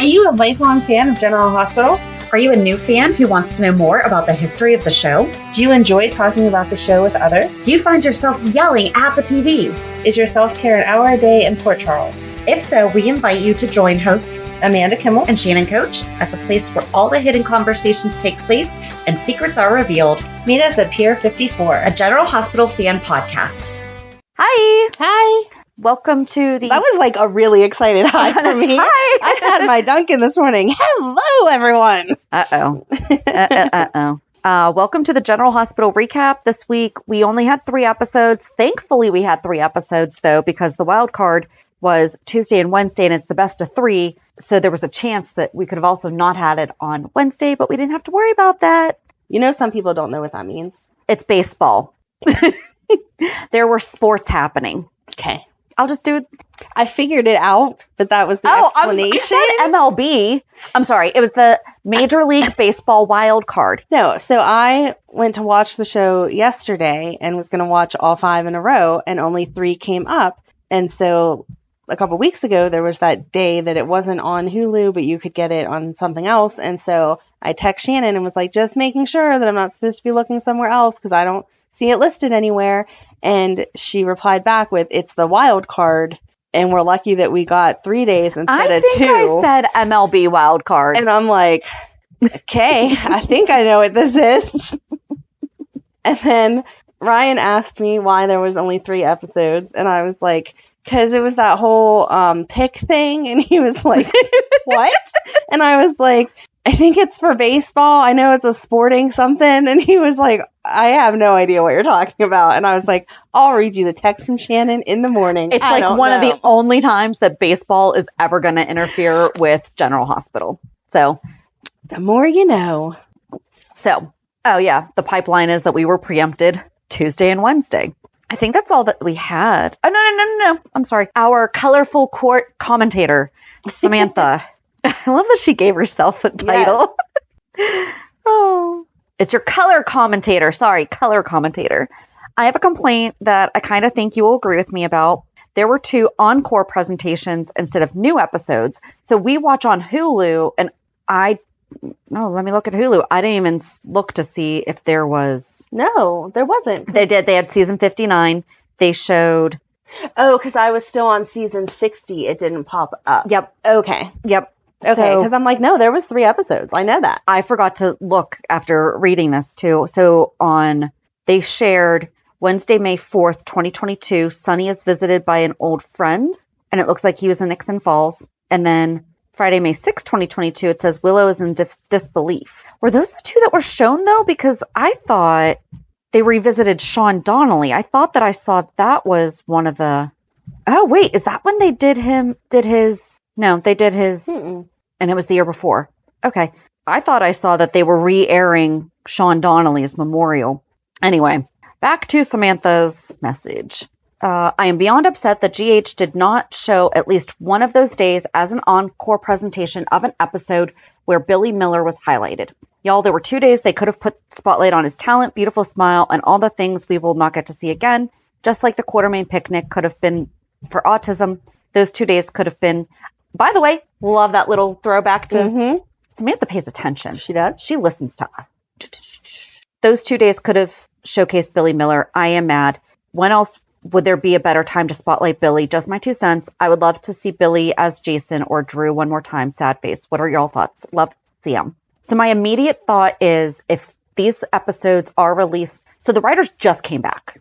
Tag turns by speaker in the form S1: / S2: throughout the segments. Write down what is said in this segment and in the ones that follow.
S1: Are you a lifelong fan of General Hospital?
S2: Are you a new fan who wants to know more about the history of the show?
S1: Do you enjoy talking about the show with others?
S2: Do you find yourself yelling at the TV?
S1: Is your self-care an hour a day in Port Charles?
S2: If so, we invite you to join hosts
S1: Amanda Kimmel
S2: and Shannon Coach at the place where all the hidden conversations take place and secrets are revealed.
S1: Meet us at Pier 54,
S2: a General Hospital fan podcast.
S3: Hi.
S1: Hi.
S3: Welcome to the...
S1: That was like a really excited hi for me.
S3: Hi.
S1: I had my Dunkin' this morning. Hello, everyone.
S3: Welcome to the General Hospital recap. This week, we only had 3 episodes. Thankfully, we had 3 episodes, though, because the wild card was Tuesday and Wednesday, and it's the best of 3. So there was a chance that we could have also not had it on Wednesday, but we didn't have to worry about that.
S1: You know, some people don't know what that means.
S3: It's baseball. There were sports happening.
S1: Okay.
S3: I'll just do it.
S1: I figured it out, but that was the explanation.
S3: I said MLB. I'm sorry. It was the Major League Baseball wild card.
S1: No, so I went to watch the show yesterday and was going to watch all 5 in a row, and only 3 came up. And so a couple weeks ago, there was that day that it wasn't on Hulu, but you could get it on something else. And so I text Shannon and was like, just making sure that I'm not supposed to be looking somewhere else because I don't see it listed anywhere. And she replied back with, it's the wild card, and we're lucky that we got 3 days instead of 2.
S3: I think I said MLB wild card.
S1: And I'm like, okay, I think I know what this is. And then Ryan asked me why there was only 3 episodes, and I was like, because it was that whole pick thing, and he was like, what? And I was like, I think it's for baseball. I know it's a sporting something. And he was like, I have no idea what you're talking about. And I was like, I'll read you the text from Shannon in the morning.
S3: It's like one of the only times that baseball is ever going to interfere with General Hospital. So
S1: the more you know.
S3: So, oh yeah, the pipeline is that we were preempted Tuesday and Wednesday. I think that's all that we had. Oh, no. I'm sorry. Our colorful court commentator, Samantha. I love that she gave herself a title. Yes. Oh, it's your color commentator. Sorry, color commentator. I have a complaint that I kind of think you will agree with me about. There were 2 encore presentations instead of new episodes. So we watch on Hulu, and let me look at Hulu. I didn't even look to see if there was.
S1: No, there wasn't.
S3: They did. They had season 59. They showed.
S1: Oh, because I was still on season 60. It didn't pop up.
S3: Yep.
S1: Okay.
S3: Yep.
S1: Okay, because I'm like, no, there was 3 episodes. I know that.
S3: I forgot to look after reading this, too. So they shared Wednesday, May 4th, 2022, Sonny is visited by an old friend, and it looks like he was in Nixon Falls. And then Friday, May 6th, 2022, it says Willow is in disbelief. Were those the 2 that were shown, though? Because I thought they revisited Sean Donnelly. I thought that I saw that was one of the... Oh, wait, is that when they did his... No, they did his... And it was the year before. Okay. I thought I saw that they were re-airing Sean Donnelly's memorial. Anyway, back to Samantha's message. I am beyond upset that GH did not show at least one of those days as an encore presentation of an episode where Billy Miller was highlighted. Y'all, there were 2 days they could have put spotlight on his talent, beautiful smile, and all the things we will not get to see again. Just like the Quartermain picnic could have been for autism. Those 2 days could have been... By the way, love that little throwback to Samantha pays attention.
S1: She does.
S3: She listens to us. Those 2 days could have showcased Billy Miller. I am mad. When else would there be a better time to spotlight Billy? Just my 2 cents. I would love to see Billy as Jason or Drew one more time. Sad face. What are y'all thoughts? Love CM. So my immediate thought is if these episodes are released, so the writers just came back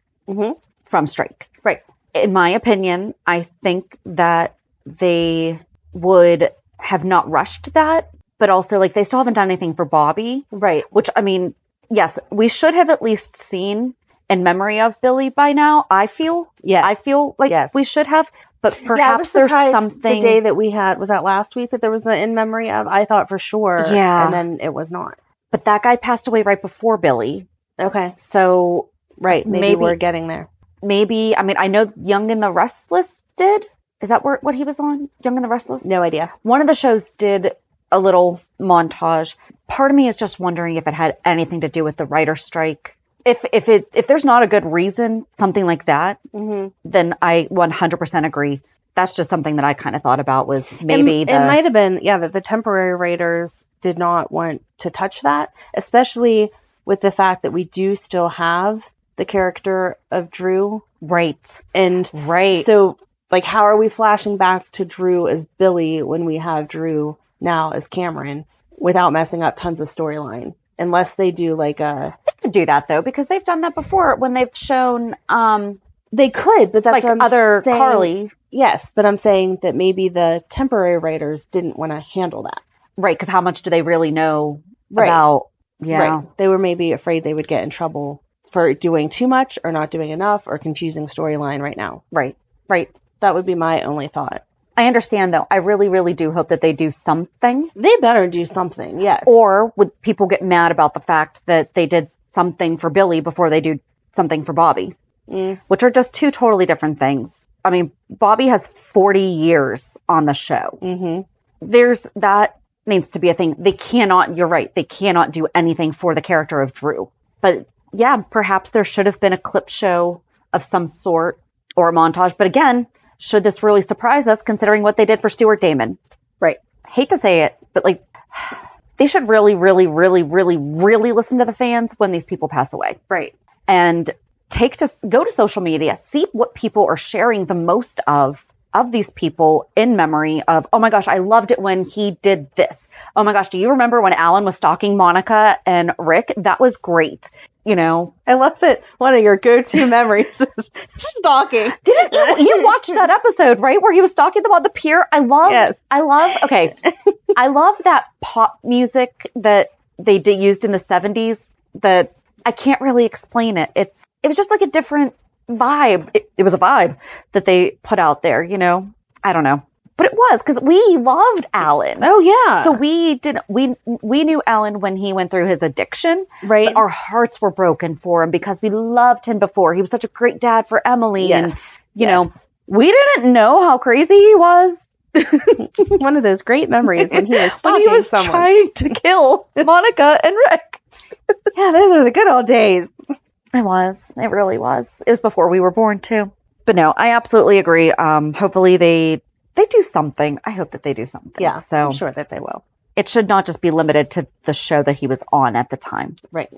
S3: from strike.
S1: Right.
S3: In my opinion, I think that they would have not rushed that, but also like they still haven't done anything for Bobby.
S1: Right.
S3: Which, I mean, yes, we should have at least seen In Memory of Billy by now, I feel.
S1: Yes.
S3: I feel like we should have, but perhaps
S1: there's
S3: something.
S1: The day that we had, was that last week that there was the In Memory of? I thought for sure.
S3: Yeah.
S1: And then it was not.
S3: But that guy passed away right before Billy.
S1: Okay.
S3: So.
S1: Right. Maybe we're getting there.
S3: Maybe, I mean, I know Young and the Restless did. Is that what he was on? Young and the Restless?
S1: No idea.
S3: One of the shows did a little montage. Part of me is just wondering if it had anything to do with the writer's strike. If there's not a good reason, something like that, then I 100% agree. That's just something that I kind of thought about was maybe
S1: it might have been, that the temporary writers did not want to touch that, especially with the fact that we do still have the character of Drew.
S3: Right.
S1: And so, like, how are we flashing back to Drew as Billy when we have Drew now as Cameron without messing up tons of storyline? Unless they do like a...
S3: They could do that, though, because they've done that before when they've shown...
S1: They could, but that's
S3: like
S1: what I'm
S3: other
S1: saying.
S3: Carly.
S1: Yes, but I'm saying that maybe the temporary writers didn't want to handle that.
S3: Right, because how much do they really know about... Yeah.
S1: Right. They were maybe afraid they would get in trouble for doing too much or not doing enough or confusing storyline right now.
S3: Right.
S1: That would be my only thought.
S3: I understand, though. I really, really do hope that they do something.
S1: They better do something, yes.
S3: Or would people get mad about the fact that they did something for Billy before they do something for Bobby? Which are just two totally different things. I mean, Bobby has 40 years on the show.
S1: Mm-hmm.
S3: That needs to be a thing. They cannot, you're right, they cannot do anything for the character of Drew. But yeah, perhaps there should have been a clip show of some sort or a montage. But again, should this really surprise us considering what they did for Stuart Damon?
S1: Right.
S3: Hate to say it, but like, they should really, really, really, really, really listen to the fans when these people pass away.
S1: Right.
S3: And go to social media, see what people are sharing the most of these people in memory of, oh my gosh, I loved it when he did this. Oh my gosh, do you remember when Alan was stalking Monica and Rick? That was great. You know,
S1: I love that one of your go-to memories is stalking.
S3: Didn't you watched that episode, right? Where he was stalking them on the pier? I love that pop music that they used in the 70s that I can't really explain it. It was just like a different vibe. It was a vibe that they put out there, you know? I don't know. But it was because we loved Alan.
S1: Oh yeah.
S3: So we knew Alan when he went through his addiction.
S1: Right.
S3: But our hearts were broken for him because we loved him before. He was such a great dad for Emily.
S1: Yes.
S3: And you know, we didn't know how crazy he was.
S1: One of those great memories when he was stalking someone.
S3: Trying to kill Monica and Rick.
S1: Yeah, those are the good old days.
S3: It was. It really was. It was before we were born too. But no, I absolutely agree. Hopefully they do something. I hope that they do something.
S1: Yeah,
S3: so
S1: I'm sure that they will.
S3: It should not just be limited to the show that he was on at the time.
S1: Right.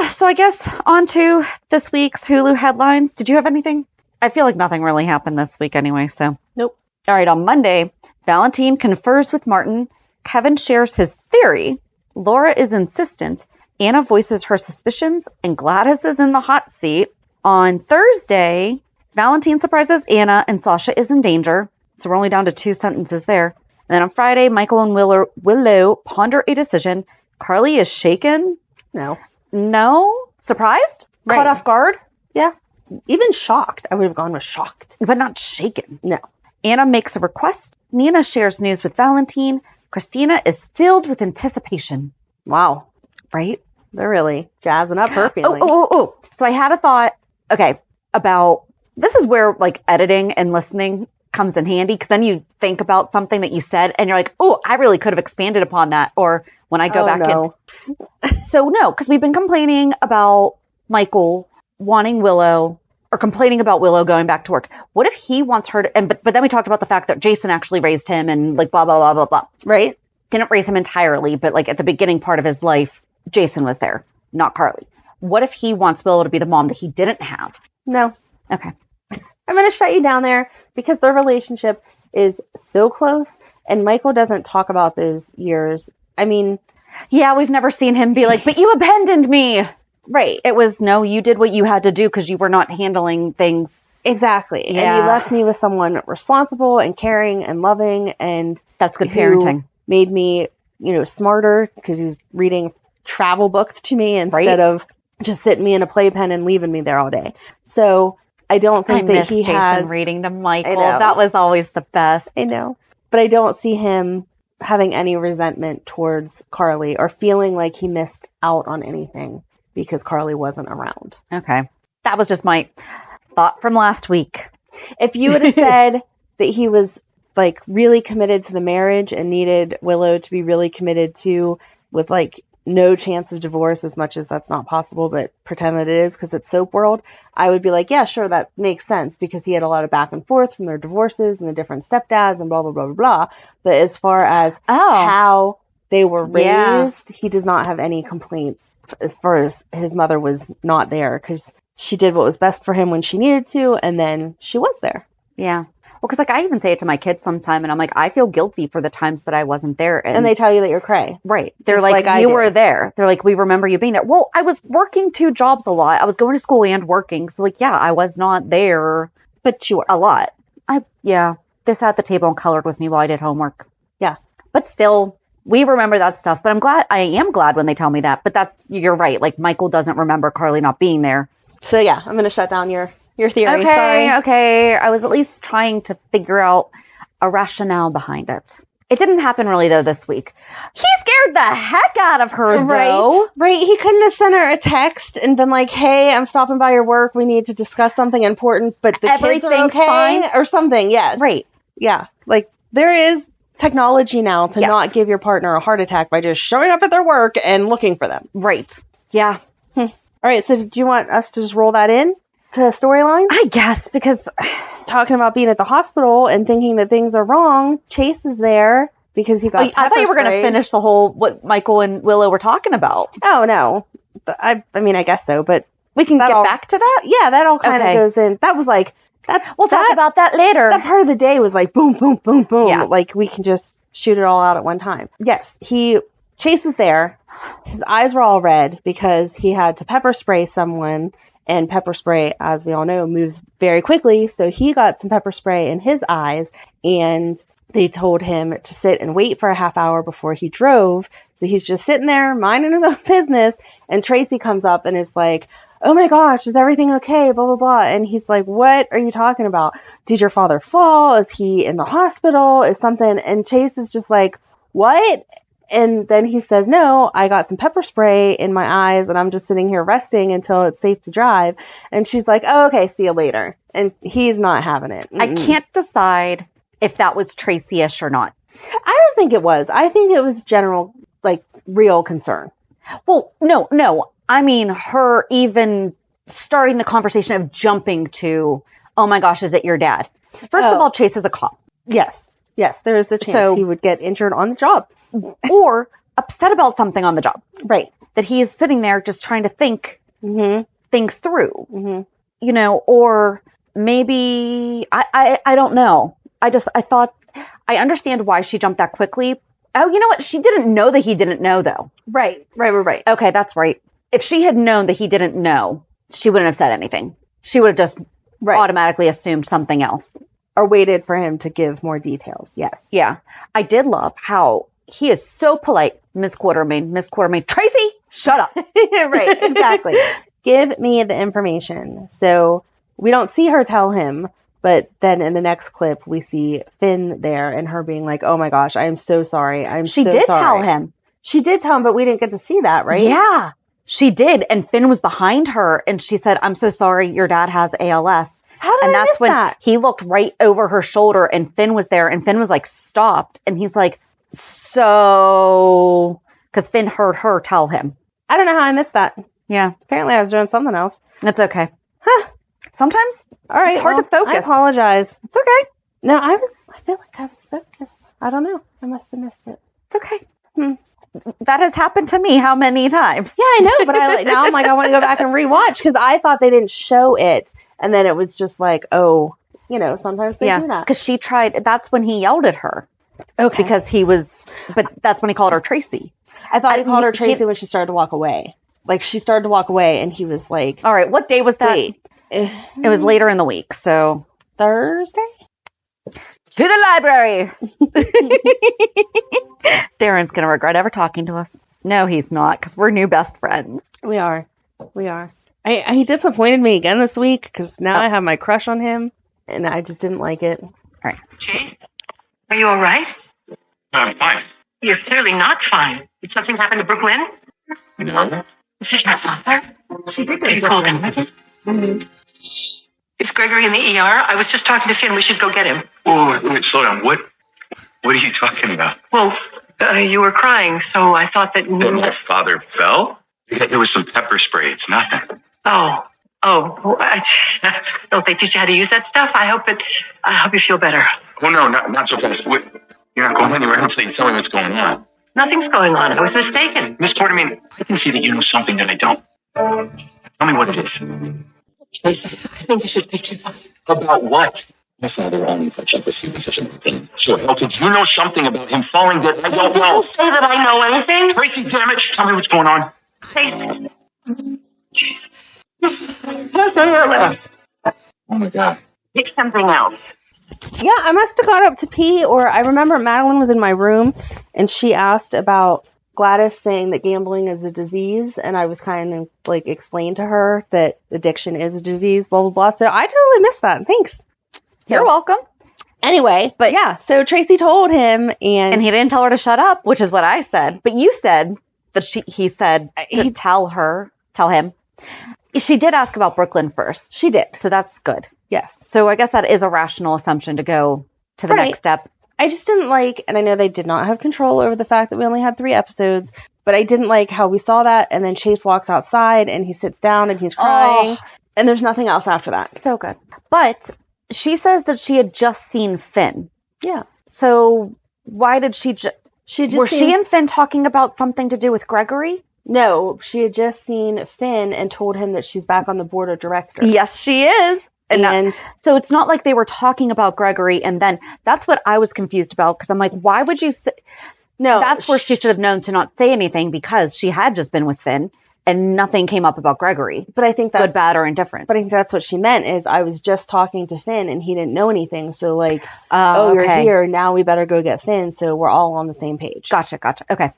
S3: So I guess on to this week's Hulu headlines. Did you have anything? I feel like nothing really happened this week anyway, so.
S1: Nope.
S3: All right, on Monday, Valentin confers with Martin. Kevin shares his theory. Laura is insistent. Anna voices her suspicions, and Gladys is in the hot seat. On Thursday, Valentin surprises Anna, and Sasha is in danger. So we're only down to 2 sentences there. And then on Friday, Michael and Willow ponder a decision. Carly is shaken. No? Surprised?
S1: Right.
S3: Caught off guard?
S1: Yeah. Even shocked. I would have gone with shocked.
S3: But not shaken.
S1: No.
S3: Anna makes a request. Nina shares news with Valentin. Christina is filled with anticipation.
S1: Wow.
S3: Right?
S1: They're really jazzing up her feelings.
S3: Oh. So I had a thought, about, this is where like editing and listening comes in handy, because then you think about something that you said and you're like, oh, I really could have expanded upon that. Or when I go back in. So no, because we've been complaining about Michael wanting Willow, or complaining about Willow going back to work. What if he wants her to, but then we talked about the fact that Jason actually raised him and like blah, blah, blah, blah, blah.
S1: Right.
S3: Didn't raise him entirely, but like at the beginning part of his life, Jason was there, not Carly. What if he wants Willow to be the mom that he didn't have?
S1: No.
S3: Okay.
S1: I'm going to shut you down there because their relationship is so close, and Michael doesn't talk about those years. I mean...
S3: Yeah, we've never seen him be like, but you abandoned me.
S1: Right.
S3: It was, no, you did what you had to do because you were not handling things.
S1: Exactly.
S3: Yeah.
S1: And you left me with someone responsible and caring and loving, and...
S3: That's good parenting.
S1: Made me, smarter because he's reading travel books to me instead of just sitting me in a playpen and leaving me there all day. So I don't think that he
S3: Jason
S1: has
S3: reading to Michael. That was always the best.
S1: I know. But I don't see him having any resentment towards Carly or feeling like he missed out on anything because Carly wasn't around.
S3: Okay. That was just my thought from last week.
S1: If you would have said that he was like really committed to the marriage and needed Willow to be really committed to with like no chance of divorce, as much as that's not possible, but pretend that it is because it's soap world, I would be like, yeah, sure, that makes sense because he had a lot of back and forth from their divorces and the different stepdads and blah, blah, blah, blah, blah. But as far as how they were raised, he does not have any complaints as far as his mother was not there because she did what was best for him when she needed to, and then she was there.
S3: Yeah. Well, because I even say it to my kids sometime, and I'm like, I feel guilty for the times that I wasn't there.
S1: And they tell you that you're cray.
S3: Right. They're like you were there. They're like, we remember you being there. Well, I was working 2 jobs a lot. I was going to school and working. So like, yeah, I was not there.
S1: But you were.
S3: A lot. They sat at the table and colored with me while I did homework.
S1: Yeah.
S3: But still, we remember that stuff. But I am glad when they tell me that. But you're right. Like, Michael doesn't remember Carly not being there.
S1: So yeah, I'm going to shut down your theory.
S3: Okay. I was at least trying to figure out a rationale behind it. It didn't happen really, though, this week. He scared the heck out of her, though.
S1: Right. He couldn't have sent her a text and been like, hey, I'm stopping by your work. We need to discuss something important, but the kids are okay. Fine. Or something, yes.
S3: Right.
S1: Yeah. Like, there is technology now to not give your partner a heart attack by just showing up at their work and looking for them.
S3: Right. Yeah.
S1: All right, so do you want us to just roll that in to storyline?
S3: I guess, because
S1: talking about being at the hospital and thinking that things are wrong, Chase is there because he got pepper
S3: I thought you were going to finish the whole what Michael and Willow were talking about.
S1: Oh, no. I mean, I guess so, but
S3: we can get back to that?
S1: Yeah, that all kind of goes in. That was like...
S3: We'll talk about that later.
S1: That part of the day was like boom, boom, boom, boom. Yeah. Like we can just shoot it all out at one time. Yes, Chase was there. His eyes were all red because he had to pepper spray someone, and pepper spray, as we all know, moves very quickly. So he got some pepper spray in his eyes, and they told him to sit and wait for a half hour before he drove. So he's just sitting there minding his own business, and Tracy comes up and is like, oh my gosh, is everything okay? Blah, blah, blah. And he's like, what are you talking about? Did your father fall? Is he in the hospital? Is something? And Chase is just like, what? And then he says, no, I got some pepper spray in my eyes and I'm just sitting here resting until it's safe to drive. And she's like, oh, okay, see you later. And he's not having it.
S3: I can't decide if that was Tracy-ish or not.
S1: I don't think it was. I think it was general, like, real concern.
S3: Well, no. I mean, her even starting the conversation of jumping to, oh my gosh, is it your dad? First of all, Chase is a cop.
S1: Yes, there is a chance he would get injured on the job.
S3: Or upset about something on the job.
S1: Right. That
S3: he is sitting there just trying to think things through. Mm-hmm. You know, or maybe, I don't know. I thought, I understand why she jumped that quickly. Oh, you know what? She didn't know that he didn't know, though.
S1: Right.
S3: Okay, that's right. If she had known that he didn't know, she wouldn't have said anything. She would have just automatically assumed something else.
S1: Or waited for him to give more details. Yes.
S3: Yeah. I did love how he is so polite. Miss Quartermain, Tracy, shut up.
S1: Right, exactly. Give me the information. So we don't see her tell him, but then in the next clip, we see Finn there and her being like, oh my gosh, I am so sorry.
S3: She did tell him.
S1: She did tell him, but we didn't get to see that, right?
S3: Yeah, she did. And Finn was behind her and she said, I'm so sorry, your dad has ALS.
S1: How did I miss that?
S3: He looked right over her shoulder and Finn was there and Finn was like stopped and he's like, so, because Finn heard her tell him.
S1: I don't know how I missed that.
S3: Yeah.
S1: Apparently I was doing something else.
S3: That's okay.
S1: Huh.
S3: Sometimes
S1: all right,
S3: it's hard to focus.
S1: I apologize.
S3: It's okay.
S1: No, I feel like I was focused. I don't know. I must have missed it.
S3: It's okay. That has happened to me how many times?
S1: Yeah, I know, but now I'm like, I want to go back and rewatch because I thought they didn't show it. And then it was just like, oh, you know, sometimes they do that.
S3: Because she tried, that's when he yelled at her.
S1: Okay.
S3: Because but that's when he called her Tracy.
S1: I thought he called her Tracy when she started to walk away. Like, she started to walk away and he was like...
S3: All right, what day was that?
S1: Wait.
S3: It was later in the week, so...
S1: Thursday?
S3: To the library! Darren's going to regret ever talking to us. No, he's not, because we're new best friends.
S1: We are. He disappointed me again this week, because now I have my crush on him, and I just didn't like it. All
S3: right.
S4: Chase, are you all right?
S5: I'm fine.
S4: You're clearly not fine. Did something happen to Brooklyn?
S5: No.
S4: Is it your father?
S1: She did go to Brooklyn.
S4: Mm-hmm. Is Gregory in the ER? I was just talking to Finn. We should go get him.
S5: Wait, slow down. What are you talking about?
S4: Well, You were crying, so I thought that...
S5: That my father fell? There was some pepper spray. It's nothing.
S4: Oh. Well, I don't they teach you how to use that stuff? I hope you feel better.
S5: Oh, no, not so fast. Wait, you're not going anywhere until you tell me what's going on.
S4: Nothing's going on. I was mistaken.
S5: Miss Quartermain, I can see that you know something that I don't. Tell me what it is.
S4: Tracy, I think you should speak to your father.
S5: About what? My father only puts up with you because of nothing. So how could you know something about him falling that I don't know?
S4: Didn't say that I know anything.
S5: Tracy, damn it, just tell me what's going on.
S4: Jesus. What's on your lips?
S5: Oh my God.
S4: Pick something else.
S1: Yeah, I must have got up to pee, or I remember Madeline was in my room and she asked about Gladys saying that gambling is a disease, and I was kind of like explained to her that addiction is a disease, blah, blah, blah. So I totally missed that. Thanks.
S3: You're welcome.
S1: Anyway, but yeah, so Tracy told him,
S3: And he didn't tell her to shut up, which is what I said. But you said that he said to tell him. She did ask about Brooklyn first.
S1: She did.
S3: So that's good.
S1: Yes.
S3: So I guess that is a rational assumption to go to the next step.
S1: I just didn't like, and I know they did not have control over the fact that we only had 3 episodes, but I didn't like how we saw that, and then Chase walks outside, and he sits down, and he's crying, and there's nothing else after that.
S3: So good. But she says that she had just seen Finn.
S1: Yeah.
S3: So why did she just...
S1: She
S3: and Finn talking about something to do with Gregory?
S1: No, she had just seen Finn and told him that she's back on the board of directors.
S3: Yes, she is. And so it's not like they were talking about Gregory, and then that's what I was confused about, because I'm like, why would you say... No. That's where she should have known to not say anything, because she had just been with Finn, and nothing came up about Gregory.
S1: But I think that...
S3: Good, bad, or indifferent.
S1: But I think that's what she meant, is I was just talking to Finn, and he didn't know anything, so like, you're here, now we better go get Finn, so we're all on the same page.
S3: Gotcha. Okay.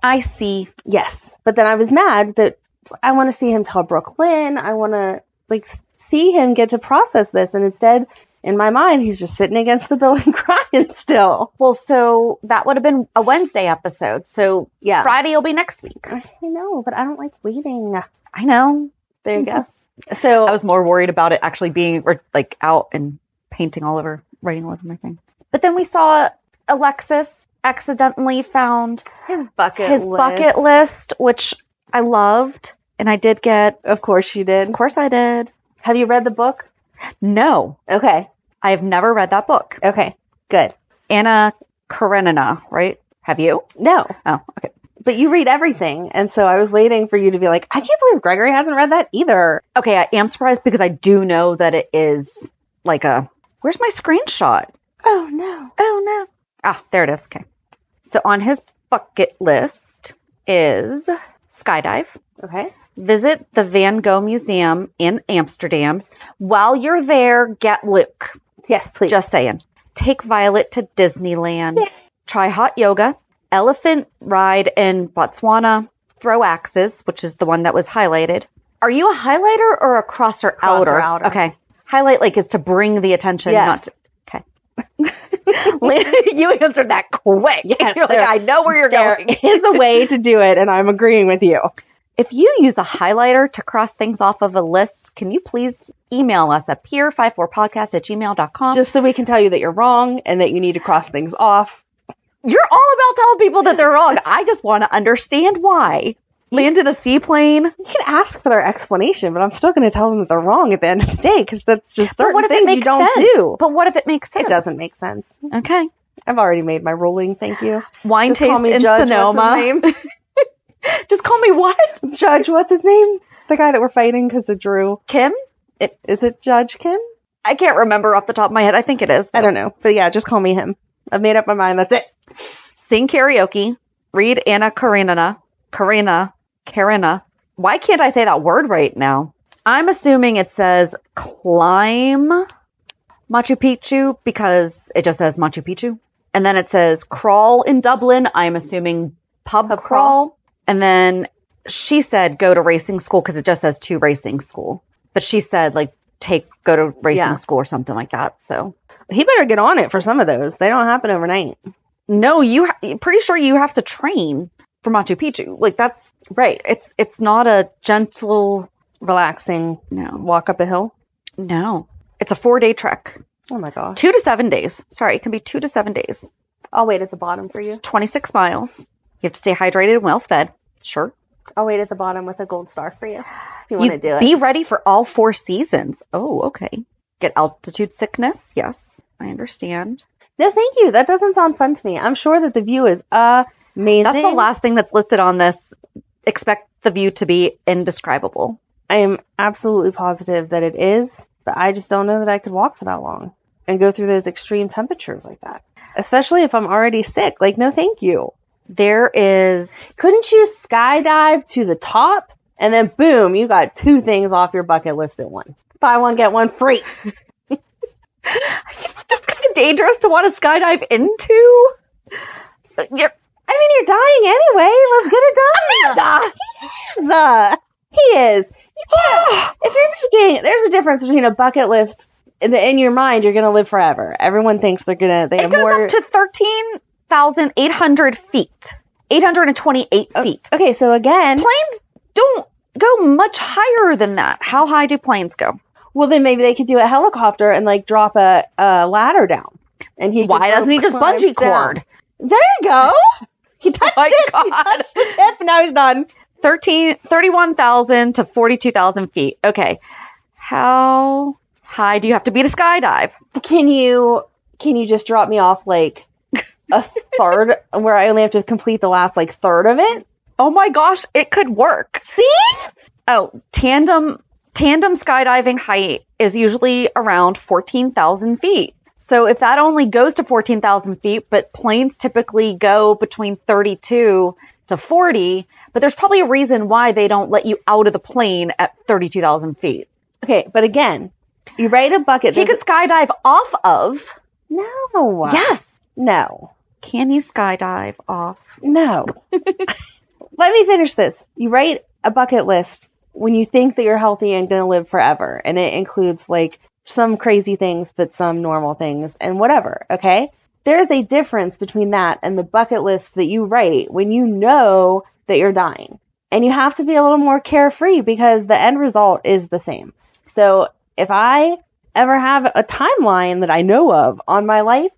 S3: I see.
S1: Yes. But then I was mad that I want to see him tell Brooklyn. I want to like see him get to process this. And instead, in my mind, he's just sitting against the building crying still.
S3: Well, so that would have been a Wednesday episode. So yeah, Friday will be next week.
S1: I know, but I don't like waiting.
S3: I know.
S1: There you go. So
S3: I was more worried about it actually being like out and painting all over, writing all over my thing. But then we saw Alexis accidentally found
S1: his bucket
S3: list, which I loved, and I did get.
S1: Of course you did.
S3: Of course I did.
S1: Have you read the book?
S3: No.
S1: Okay.
S3: I have never read that book.
S1: Okay. Good.
S3: Anna Karenina, right? Have you?
S1: No.
S3: Oh, okay.
S1: But you read everything, and so I was waiting for you to be like, I can't believe Gregory hasn't read that either.
S3: Okay, I am surprised because I do know that it is like a. Where's my screenshot?
S1: Oh no.
S3: Ah, there it is. Okay. So on his bucket list is skydive.
S1: Okay.
S3: Visit the Van Gogh Museum in Amsterdam. While you're there, get Luke.
S1: Yes, please.
S3: Just saying. Take Violet to Disneyland. Yes. Try hot yoga. Elephant ride in Botswana. Throw axes, which is the one that was highlighted. Are you a highlighter or a crosser outer? Okay. Highlight is to bring the attention.
S1: Yes.
S3: Not to, okay. You answered that quick.
S1: Yes,
S3: you're like, I know where you're going.
S1: There is a way to do it, and I'm agreeing with you.
S3: If you use a highlighter to cross things off of a list, can you please email us at peer54podcast@gmail.com?
S1: Just so we can tell you that you're wrong and that you need to cross things off.
S3: You're all about telling people that they're wrong. I just want to understand why. Land in a seaplane.
S1: You can ask for their explanation, but I'm still going to tell them that they're wrong at the end of the day, because that's just certain things you don't do.
S3: But what if it makes sense?
S1: It doesn't make sense.
S3: Okay.
S1: I've already made my ruling. Thank you.
S3: Wine
S1: just
S3: taste
S1: call me
S3: in
S1: Judge.
S3: Sonoma.
S1: What's his name?
S3: Just call me what?
S1: Judge. What's his name? The guy that we're fighting because of Drew.
S3: Kim?
S1: Is it Judge Kim?
S3: I can't remember off the top of my head. I think it is.
S1: I don't know. But yeah, just call me him. I've made up my mind. That's it.
S3: Sing karaoke. Read Anna Karenina. Why can't I say that word right now? I'm assuming it says climb Machu Picchu because it just says Machu Picchu. And then it says crawl in Dublin. I'm assuming pub crawl. And then she said go to racing school because it just says to racing school. But she said go to racing school or something like that. So
S1: he better get on it for some of those. They don't happen overnight.
S3: No, pretty sure you have to train for Machu Picchu. That's right. It's not a gentle,
S1: relaxing walk up a hill.
S3: No, it's a 4-day trek.
S1: Oh my gosh.
S3: 2 to 7 days. Sorry, it can be 2 to 7 days.
S1: I'll wait at the bottom for you.
S3: 26 miles. You have to stay hydrated and well fed. Sure.
S1: I'll wait at the bottom with a gold star for you. If you want to do it.
S3: Be ready for all 4 seasons. Oh, okay. Get altitude sickness. Yes, I understand.
S1: No, thank you. That doesn't sound fun to me. I'm sure that the view is amazing.
S3: That's the last thing that's listed on this. Expect the view to be indescribable.
S1: I am absolutely positive that it is, but I just don't know that I could walk for that long and go through those extreme temperatures like that. Especially if I'm already sick. Like, no, thank you.
S3: There is...
S1: Couldn't you skydive to the top? And then, boom, you got 2 things off your bucket list at once. Buy one, get one free.
S3: That's kind of dangerous to want to skydive into.
S1: You're dying anyway. Let's get it done. Amanda! He is. If you're making... There's a difference between a bucket list... In your mind, you're going to live forever. Everyone thinks they have more...
S3: It goes up to 13,800 feet. 828 feet.
S1: Okay, so again...
S3: Planes don't go much higher than that. How high do planes go?
S1: Well, then maybe they could do a helicopter and, like, drop a ladder down. And
S3: why doesn't he just bungee cord?
S1: There you go. He touched it. God. He touched the tip, and now he's done.
S3: 31,000 to 42,000 feet. Okay. How high do you have to be to skydive?
S1: Can you just drop me off like a third where I only have to complete the last like third of it?
S3: Oh my gosh, it could work.
S1: See?
S3: Oh, tandem skydiving height is usually around 14,000 feet. So if that only goes to 14,000 feet, but planes typically go between 32 to 40, but there's probably a reason why they don't let you out of the plane at 32,000 feet.
S1: Okay, but again, you write a bucket.
S3: He could skydive off of.
S1: No.
S3: Yes.
S1: No.
S3: Can you skydive off?
S1: No. Let me finish this. You write a bucket list when you think that you're healthy and going to live forever. And it includes like some crazy things, but some normal things and whatever. Okay. There's a difference between that and the bucket list that you write when you know that you're dying. And you have to be a little more carefree because the end result is the same. So if I ever have a timeline that I know of on my life,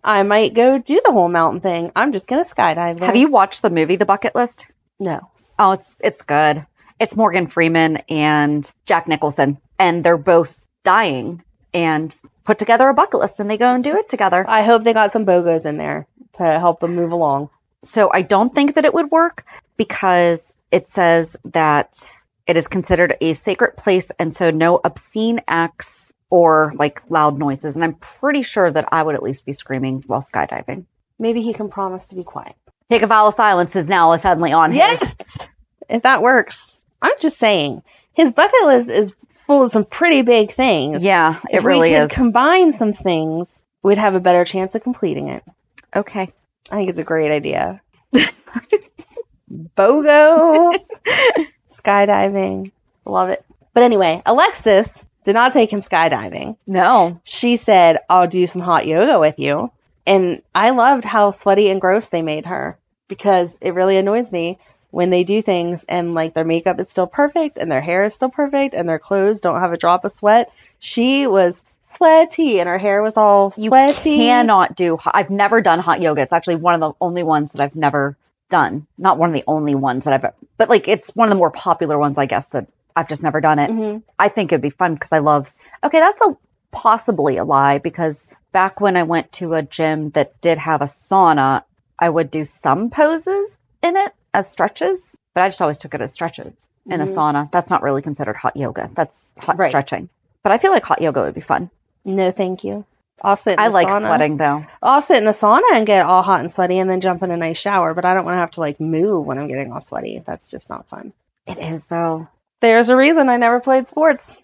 S1: I might go do the whole mountain thing. I'm just going to skydive there.
S3: Have you watched the movie The Bucket List?
S1: No.
S3: Oh, it's good. It's Morgan Freeman and Jack Nicholson, and they're both dying and put together a bucket list, and they go and do it together.
S1: I hope they got some BOGOs in there to help them move along.
S3: So I don't think that it would work because it says that it is considered a sacred place, and so no obscene acts or like loud noises. And I'm pretty sure that I would at least be screaming while skydiving.
S1: Maybe he can promise to be quiet.
S3: Take a vow of silence is now suddenly on
S1: yes!
S3: his.
S1: If that works. I'm just saying. His bucket list is full of some pretty big things.
S3: Yeah, it really is.
S1: If we could combine some things, we'd have a better chance of completing it.
S3: Okay.
S1: I think it's a great idea. BOGO. Skydiving. Love it. But anyway, Alexis did not take him skydiving.
S3: No.
S1: She said, I'll do some hot yoga with you. And I loved how sweaty and gross they made her because it really annoys me when they do things and like their makeup is still perfect and their hair is still perfect and their clothes don't have a drop of sweat. She was sweaty and her hair was all sweaty.
S3: You cannot do I've never done hot yoga. It's actually one of the only ones that I've never done. Not one of the only ones that but like it's one of the more popular ones, I guess, that I've just never done it. Mm-hmm. I think it'd be fun because I love, okay, that's possibly a lie because back when I went to a gym that did have a sauna, I would do some poses in it as stretches, but I just always took it as stretches in a sauna. That's not really considered hot yoga. That's hot stretching. But I feel like hot yoga would be fun.
S1: No, thank you. I'll sit in
S3: I like
S1: sauna.
S3: Sweating though.
S1: I'll sit in a sauna and get all hot and sweaty and then jump in a nice shower, but I don't want to have to like move when I'm getting all sweaty. That's just not fun.
S3: It is though.
S1: There's a reason I never played sports.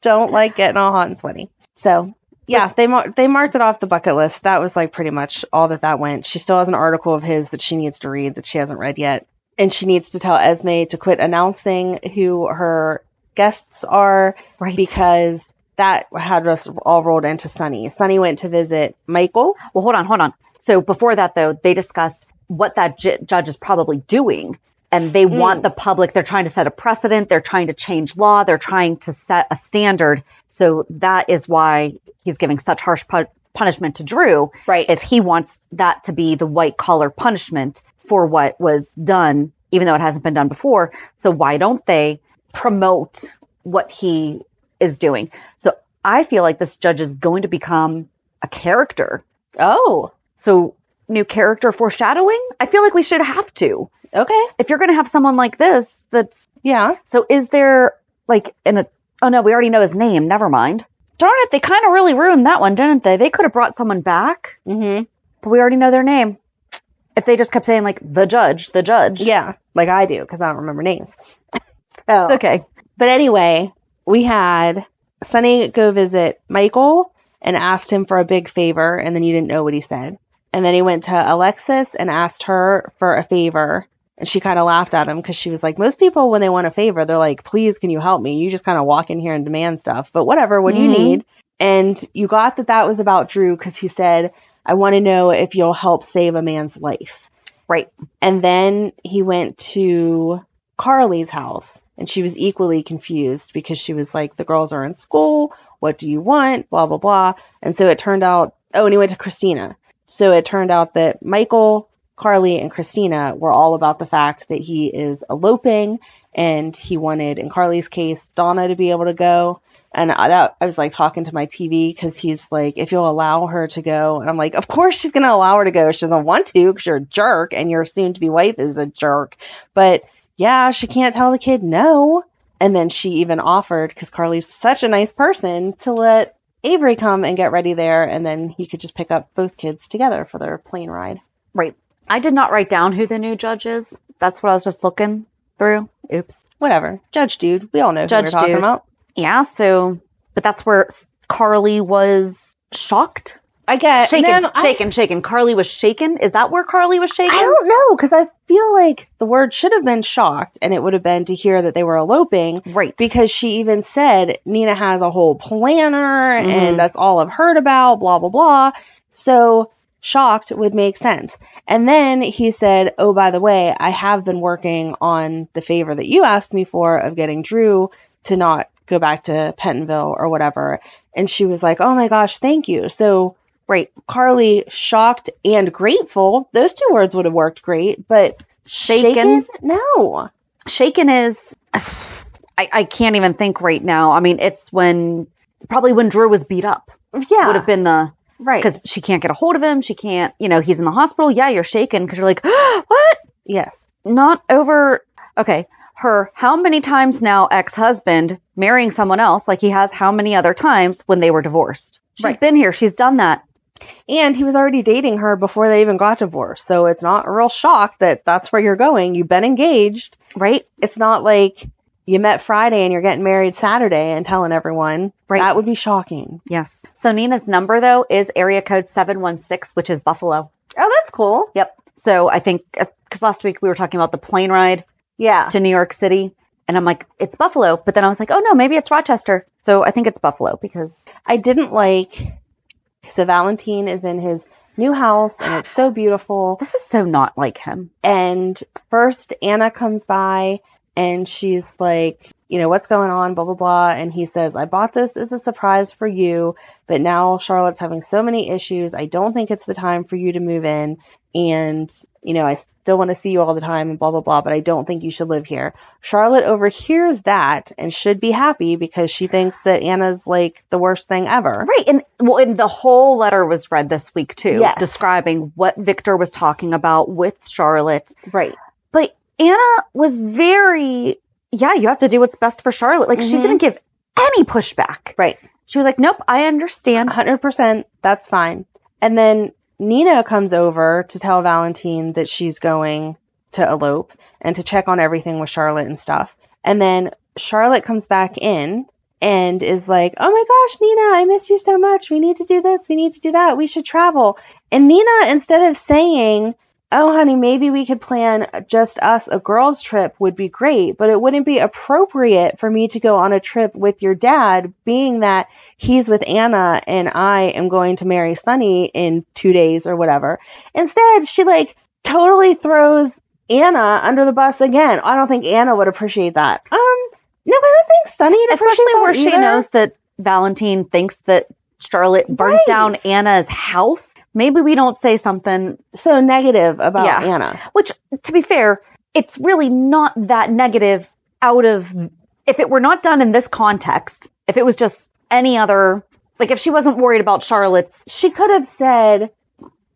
S1: Don't like getting all hot and sweaty. So yeah, they marked it off the bucket list. That was like pretty much all that went. She still has an article of his that she needs to read that she hasn't read yet. And she needs to tell Esme to quit announcing who her guests are because that had us all rolled into Sonny. Sonny went to visit Michael.
S3: Well, hold on. So before that, though, they discussed what that judge is probably doing. And they want the public, they're trying to set a precedent. They're trying to change law. They're trying to set a standard. So that is why he's giving such harsh punishment to Drew.
S1: Right.
S3: Is he wants that to be the white collar punishment for what was done, even though it hasn't been done before. So why don't they promote what he is doing? So I feel like this judge is going to become a character.
S1: Oh.
S3: So new character foreshadowing? I feel like we should have to.
S1: Okay.
S3: If you're going to have someone like this, that's...
S1: Yeah.
S3: So is there, like, oh no, we already know his name. Never mind. Darn it, they kind of really ruined that one, didn't they? They could have brought someone back.
S1: Mm-hmm.
S3: But we already know their name. If they just kept saying, like, the judge.
S1: Yeah, like I do, because I don't remember names. So,
S3: Okay.
S1: But anyway, we had Sonny go visit Michael and asked him for a big favor, and then you didn't know what he said. And then he went to Alexis and asked her for a favor. And she kind of laughed at him because she was like, most people, when they want a favor, they're like, please, can you help me? You just kind of walk in here and demand stuff. But whatever, what do you need? And you got that was about Drew because he said, I want to know if you'll help save a man's life.
S3: Right.
S1: And then he went to Carly's house. And she was equally confused because she was like, the girls are in school. What do you want? Blah, blah, blah. And so it turned out, and he went to Christina. So it turned out that Michael, Carly, and Christina were all about the fact that he is eloping. And he wanted, in Carly's case, Donna to be able to go. And I was like talking to my TV because he's like, if you'll allow her to go. And I'm like, of course she's going to allow her to go. She doesn't want to because you're a jerk and your soon-to-be wife is a jerk. But yeah, she can't tell the kid no. And then she even offered, because Carly's such a nice person, to let Avery come and get ready there. And then he could just pick up both kids together for their plane ride.
S3: Right. I did not write down who the new judge is. That's what I was just looking through. Oops.
S1: Whatever. Judge Dude. We all know
S3: Judge
S1: who we're talking
S3: Dude.
S1: about.
S3: Yeah, so, but that's where Carly was shocked.
S1: I get
S3: Shaken. Carly was shaken. Is that where Carly was shaken?
S1: I don't know, because I feel like the word should have been shocked, and it would have been to hear that they were eloping.
S3: Right.
S1: Because she even said Nina has a whole planner, and that's all I've heard about, blah, blah, blah. So shocked would make sense. And then he said, oh, by the way, I have been working on the favor that you asked me for of getting Drew to not go back to Pentonville or whatever. And she was like, oh my gosh, thank you. So
S3: right.
S1: Carly, shocked and grateful. Those two words would have worked great, but shaken? No.
S3: Shaken is, I can't even think right now. I mean, it's probably when Drew was beat up.
S1: Yeah.
S3: Would have been the,
S1: right.
S3: Because she can't get a hold of him. She can't, he's in the hospital. Yeah, you're shaken because you're like, what?
S1: Yes.
S3: Not over, okay. Her how many times now ex-husband marrying someone else, like he has how many other times when they were divorced. She's been here. She's done that.
S1: And he was already dating her before they even got divorced. So it's not a real shock that that's where you're going. You've been engaged.
S3: Right.
S1: It's not like you met Friday and you're getting married Saturday and telling everyone.
S3: Right.
S1: That would be shocking.
S3: Yes. So Nina's number, though, is area code 716, which is Buffalo.
S1: Oh, that's cool.
S3: Yep. So I think, because last week we were talking about the plane ride to New York City. And I'm like, it's Buffalo. But then I was like, oh, no, maybe it's Rochester. So I think it's Buffalo because
S1: I didn't like... So Valentin is in his new house, and it's so beautiful.
S3: This is so not like him.
S1: And first, Anna comes by, and she's like, what's going on, blah, blah, blah. And he says, I bought this as a surprise for you, but now Charlotte's having so many issues. I don't think it's the time for you to move in. And, I still want to see you all the time and blah, blah, blah, but I don't think you should live here. Charlotte overhears that and should be happy because she thinks that Anna's like the worst thing ever.
S3: Right. And the whole letter was read this week, too, describing what Victor was talking about with Charlotte.
S1: Right.
S3: But Anna was very, you have to do what's best for Charlotte. Like, she didn't give any pushback.
S1: Right.
S3: She was like, nope, I understand.
S1: 100%. That's fine. And then Nina comes over to tell Valentin that she's going to elope and to check on everything with Charlotte and stuff. And then Charlotte comes back in and is like, oh my gosh, Nina, I miss you so much. We need to do this. We need to do that. We should travel. And Nina, instead of saying, oh, honey, maybe we could plan just us a girls' trip would be great, but it wouldn't be appropriate for me to go on a trip with your dad, being that he's with Anna and I am going to marry Sonny in 2 days or whatever. Instead, she totally throws Anna under the bus again. I don't think Anna would appreciate that. No, I don't think Sonny would appreciate
S3: Especially
S1: that
S3: where she
S1: either.
S3: knows that Valentin thinks that Charlotte burnt down Anna's house, maybe we don't say something
S1: so negative about Anna.
S3: Which, to be fair, it's really not that negative if it were not done in this context, if it was just any other, like if she wasn't worried about Charlotte.
S1: She could have said,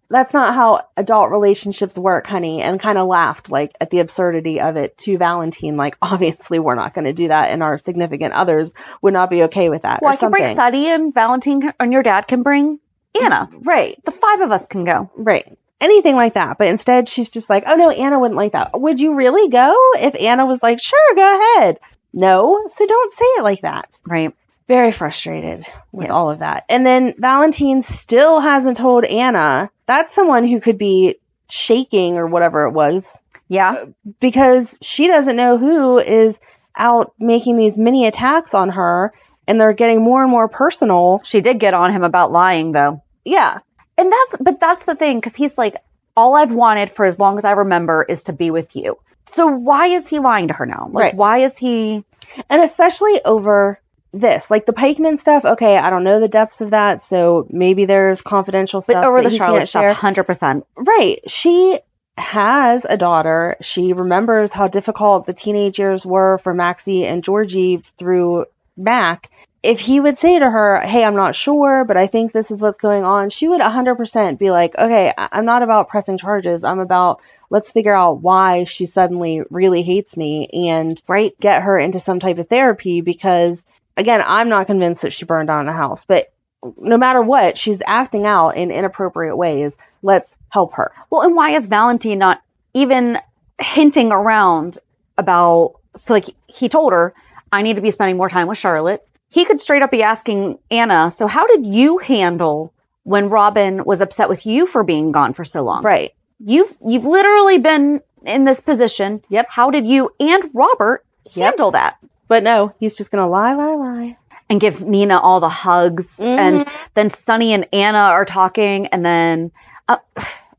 S1: that's not how adult relationships work, honey, and kind of laughed like at the absurdity of it to Valentin. Like, obviously, we're not going to do that, and our significant others would not be okay with that.
S3: Well, I can bring Sonny, and Valentin and your dad can bring Anna.
S1: Right.
S3: The 5 of us can go.
S1: Right. Anything like that. But instead, she's just like, oh, no, Anna wouldn't like that. Would you really go if Anna was like, sure, go ahead? No. So don't say it like that.
S3: Right.
S1: Very frustrated with all of that. And then Valentin still hasn't told Anna. That's someone who could be shaking or whatever it was.
S3: Yeah.
S1: Because she doesn't know who is out making these mini attacks on her, and they're getting more and more personal.
S3: She did get on him about lying, though.
S1: Yeah.
S3: And that's the thing, because he's like, all I've wanted for as long as I remember is to be with you. So why is he lying to her now? Like, why is he?
S1: And especially over this, like the Pikeman stuff. Okay, I don't know the depths of that, so maybe there's confidential stuff.
S3: But over
S1: that
S3: the Charlotte stuff, 100%.
S1: Right. She has a daughter. She remembers how difficult the teenage years were for Maxie and Georgie through Mac. If he would say to her, hey, I'm not sure, but I think this is what's going on, she would 100% be like, okay, I'm not about pressing charges. I'm about, let's figure out why she suddenly really hates me and get her into some type of therapy, because, again, I'm not convinced that she burned down the house. But no matter what, she's acting out in inappropriate ways. Let's help her.
S3: Well, and why is Valentin not even hinting around about, so like he told her, I need to be spending more time with Charlotte. He could straight up be asking Anna, so how did you handle when Robin was upset with you for being gone for so long?
S1: Right.
S3: You've literally been in this position.
S1: Yep.
S3: How did you and Robert handle that?
S1: But no, he's just going to lie.
S3: And give Nina all the hugs. Mm-hmm. And then Sonny and Anna are talking. And then,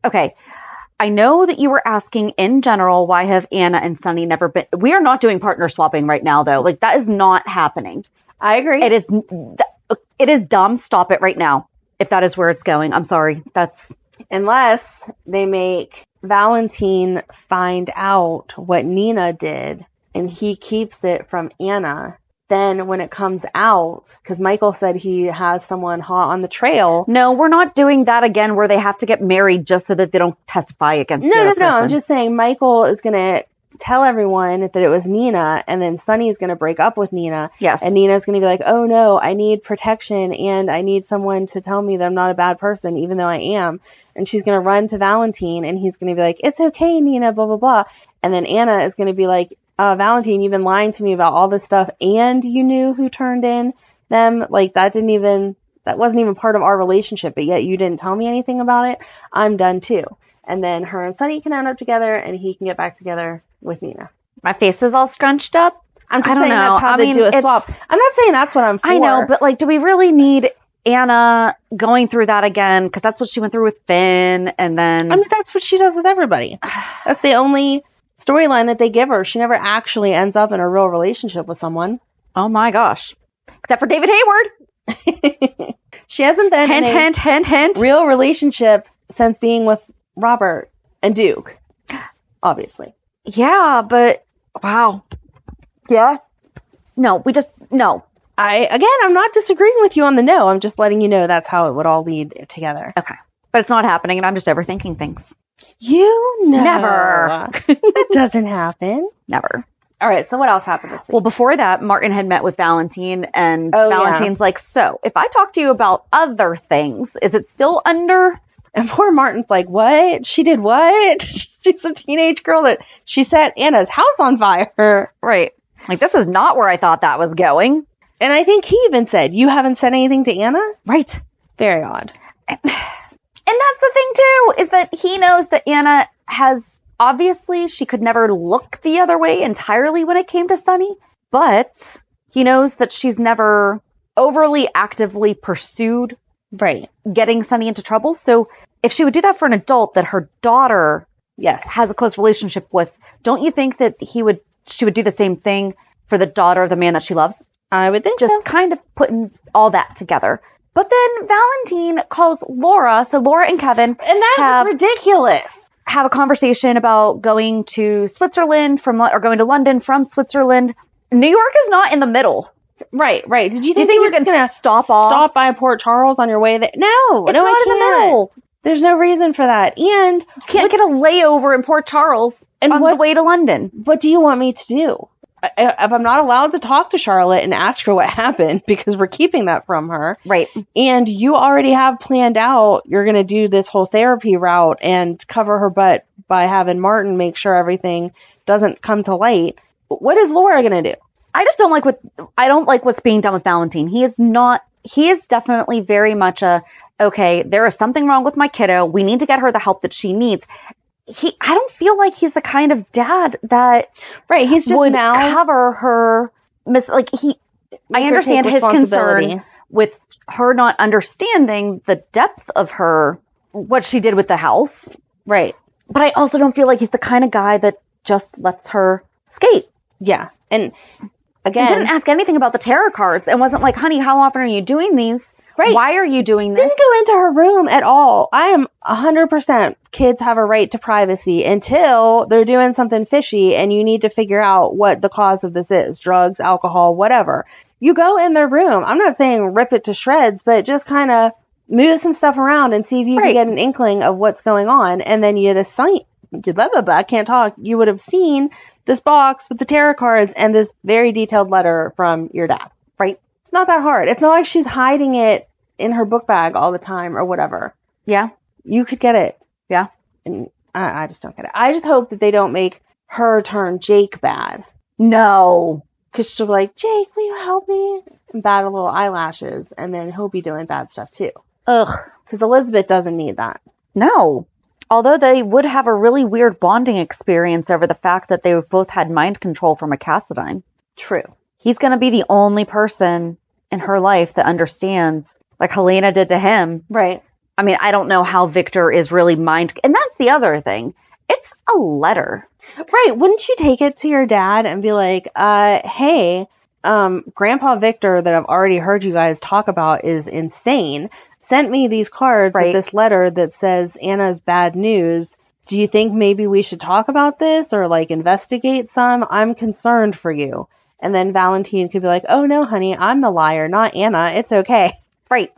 S3: okay, I know that you were asking in general, why have Anna and Sonny never been, we are not doing partner swapping right now, though. Like, that is not happening.
S1: I agree.
S3: It is dumb. Stop it right now. If that is where it's going. I'm sorry.
S1: Unless they make Valentin find out what Nina did and he keeps it from Anna. Then when it comes out, because Michael said he has someone hot on the trail.
S3: No, we're not doing that again where they have to get married just so that they don't testify against the other person.
S1: No. I'm just saying Michael is going to tell everyone that it was Nina, and then Sonny's going to break up with Nina.
S3: Yes.
S1: And Nina's going to be like, oh no, I need protection and I need someone to tell me that I'm not a bad person, even though I am. And she's going to run to Valentin and he's going to be like, it's okay, Nina, blah, blah, blah. And then Anna is going to be like, Valentin, you've been lying to me about all this stuff and you knew who turned in them. Like that wasn't even part of our relationship, but yet you didn't tell me anything about it. I'm done too. And then her and Sonny can end up together and he can get back together with Nina.
S3: My face is all scrunched up.
S1: I'm just saying that's how they do a swap. I'm not saying that's what I'm for.
S3: I know, but like, do we really need Anna going through that again? Because that's what she went through with Finn, and then...
S1: I mean, that's what she does with everybody. That's the only storyline that they give her. She never actually ends up in a real relationship with someone.
S3: Oh my gosh. Except for David Hayward.
S1: She hasn't been in a real relationship since being with Robert and Duke, obviously.
S3: Yeah, but wow. Yeah. No, no.
S1: I'm not disagreeing with you on the no. I'm just letting you know that's how it would all lead together.
S3: Okay. But it's not happening, and I'm just overthinking things.
S1: You know.
S3: Never.
S1: That doesn't happen.
S3: Never.
S1: All right, so what else happened this week?
S3: Well, before that, Martin had met with Valentin, and Valentin's like, so, if I talk to you about other things, is it still under...
S1: And poor Martin's like, what? She did what? She's a teenage girl that she set Anna's house on fire.
S3: Right. Like, this is not where I thought that was going.
S1: And I think he even said, you haven't said anything to Anna?
S3: Right.
S1: Very odd.
S3: And that's the thing, too, is that he knows that Anna has, obviously, she could never look the other way entirely when it came to Sonny. But he knows that she's never overly actively pursued getting Sonny into trouble. So if she would do that for an adult that her daughter has a close relationship with, don't you think that she would do the same thing for the daughter of the man that she loves?
S1: I would think
S3: just kind of putting all that together. But then Valentin calls Laura, so Laura and Kevin
S1: And that's ridiculous.
S3: have a conversation about going to Switzerland or going to London from Switzerland. New York is not in the middle.
S1: Right. Did you
S3: Do you
S1: think
S3: think
S1: you
S3: you
S1: were
S3: can
S1: just gonna
S3: stop
S1: by Port Charles on your way there? No,
S3: It's
S1: no,
S3: not
S1: I
S3: in the
S1: can't.
S3: middle.
S1: There's no reason for that. And
S3: You can't get a layover in Port Charles
S1: And
S3: on
S1: what-
S3: the way to London.
S1: what do you want me to do? If I'm not allowed to talk to Charlotte and ask her what happened, because we're keeping that from her,
S3: Right.
S1: and you already have planned out you're going to do this whole therapy route and cover her butt by having Martin make sure everything doesn't come to light, what is Laura going to do?
S3: I just don't like what's being done with Valentin. He is definitely very much okay, there is something wrong with my kiddo. We need to get her the help that she needs. I don't feel like he's the kind of dad that
S1: Right, he's just
S3: would
S1: now
S3: cover her I understand his concern with her not understanding the depth of what she did with the house.
S1: Right.
S3: But I also don't feel like he's the kind of guy that just lets her skate.
S1: Yeah. And
S3: He
S1: again,
S3: didn't ask anything about the tarot cards and wasn't like, honey, how often are you doing these?
S1: Right.
S3: Why are you doing this?
S1: didn't go into her room at all. I am 100% kids have a right to privacy until they're doing something fishy and you need to figure out what the cause of this is. Drugs, alcohol, whatever. You go in their room. I'm not saying rip it to shreds, but just kind of move some stuff around and see if you can get an inkling of what's going on. And then you'd assign, I can't talk. You would have seen this box with the tarot cards and this very detailed letter from your dad.
S3: Right.
S1: It's not that hard. It's not like she's hiding it in her book bag all the time or whatever.
S3: Yeah.
S1: You could get it.
S3: Yeah.
S1: And I just don't get it. I just hope that they don't make her turn Jake bad.
S3: No.
S1: Because she'll be like, Jake, will you help me? And bat a little eyelashes. And then he'll be doing bad stuff too.
S3: Ugh.
S1: Because Elizabeth doesn't need that.
S3: No. Although they would have a really weird bonding experience over the fact that they both had mind control from a Cassadine.
S1: True.
S3: He's going to be the only person in her life that understands, like Helena did to him.
S1: Right.
S3: I mean, I don't know how Victor is really and that's the other thing. It's a letter.
S1: Right. Wouldn't you take it to your dad and be like, hey, Grandpa Victor that I've already heard you guys talk about is insane. Sent me these cards with this letter that says Anna's bad news. Do you think maybe we should talk about this or like investigate some? I'm concerned for you. And then Valentin could be like, oh no, honey, I'm the liar, not Anna. It's okay.
S3: Right.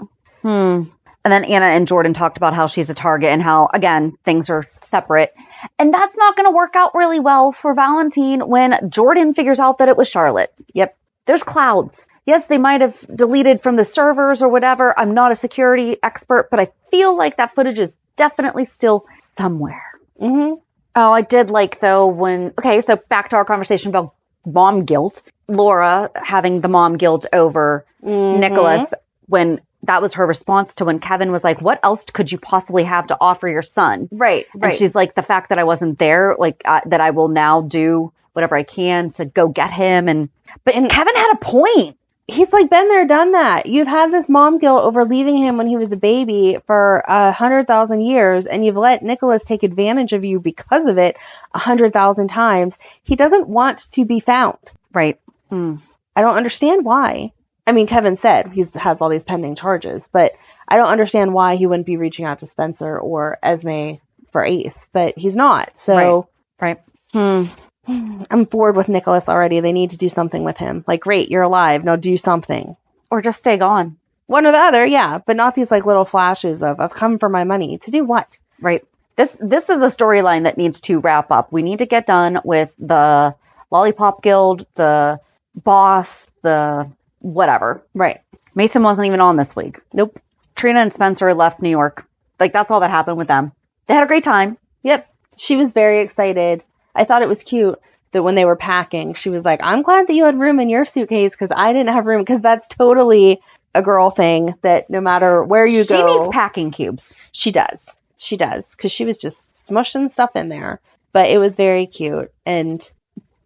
S3: And then Anna and Jordan talked about how she's a target and how, again, things are separate. And that's not going to work out really well for Valentin when Jordan figures out that it was Charlotte.
S1: Yep.
S3: There's clouds. Yes, they might have deleted from the servers or whatever. I'm not a security expert, but I feel like that footage is definitely still somewhere.
S1: Mm-hmm.
S3: Oh, I did like, though, so back to our conversation about mom guilt. Laura having the mom guilt over Nicholas when that was her response to when Kevin was like, what else could you possibly have to offer your son?
S1: Right.
S3: And she's like, the fact that I wasn't there, that I will now do whatever I can to go get him. But Kevin had a point.
S1: He's like, been there, done that. You've had this mom guilt over leaving him when he was a baby for 100,000 years, and you've let Nicholas take advantage of you because of it 100,000 times. He doesn't want to be found.
S3: Right.
S1: I don't understand why. I mean, Kevin said he has all these pending charges, but I don't understand why he wouldn't be reaching out to Spencer or Esme for Ace, but he's not. So,
S3: right.
S1: I'm bored with Nicholas already. They need to do something with him. Like, great, you're alive. Now do something.
S3: Or just stay gone.
S1: One or the other, yeah, but not these like little flashes of I've come for my money. To do what?
S3: Right. This is a storyline that needs to wrap up. We need to get done with the Lollipop Guild, the boss, the whatever.
S1: Right.
S3: Mason wasn't even on this week.
S1: Nope.
S3: Trina and Spencer left New York. Like, that's all that happened with them. They had a great time.
S1: Yep. She was very excited. I thought it was cute that when they were packing, she was like, I'm glad that you had room in your suitcase because I didn't have room. Because that's totally a girl thing that no matter where you go.
S3: She needs packing cubes.
S1: She does. She does. Because she was just smushing stuff in there. But it was very cute. And,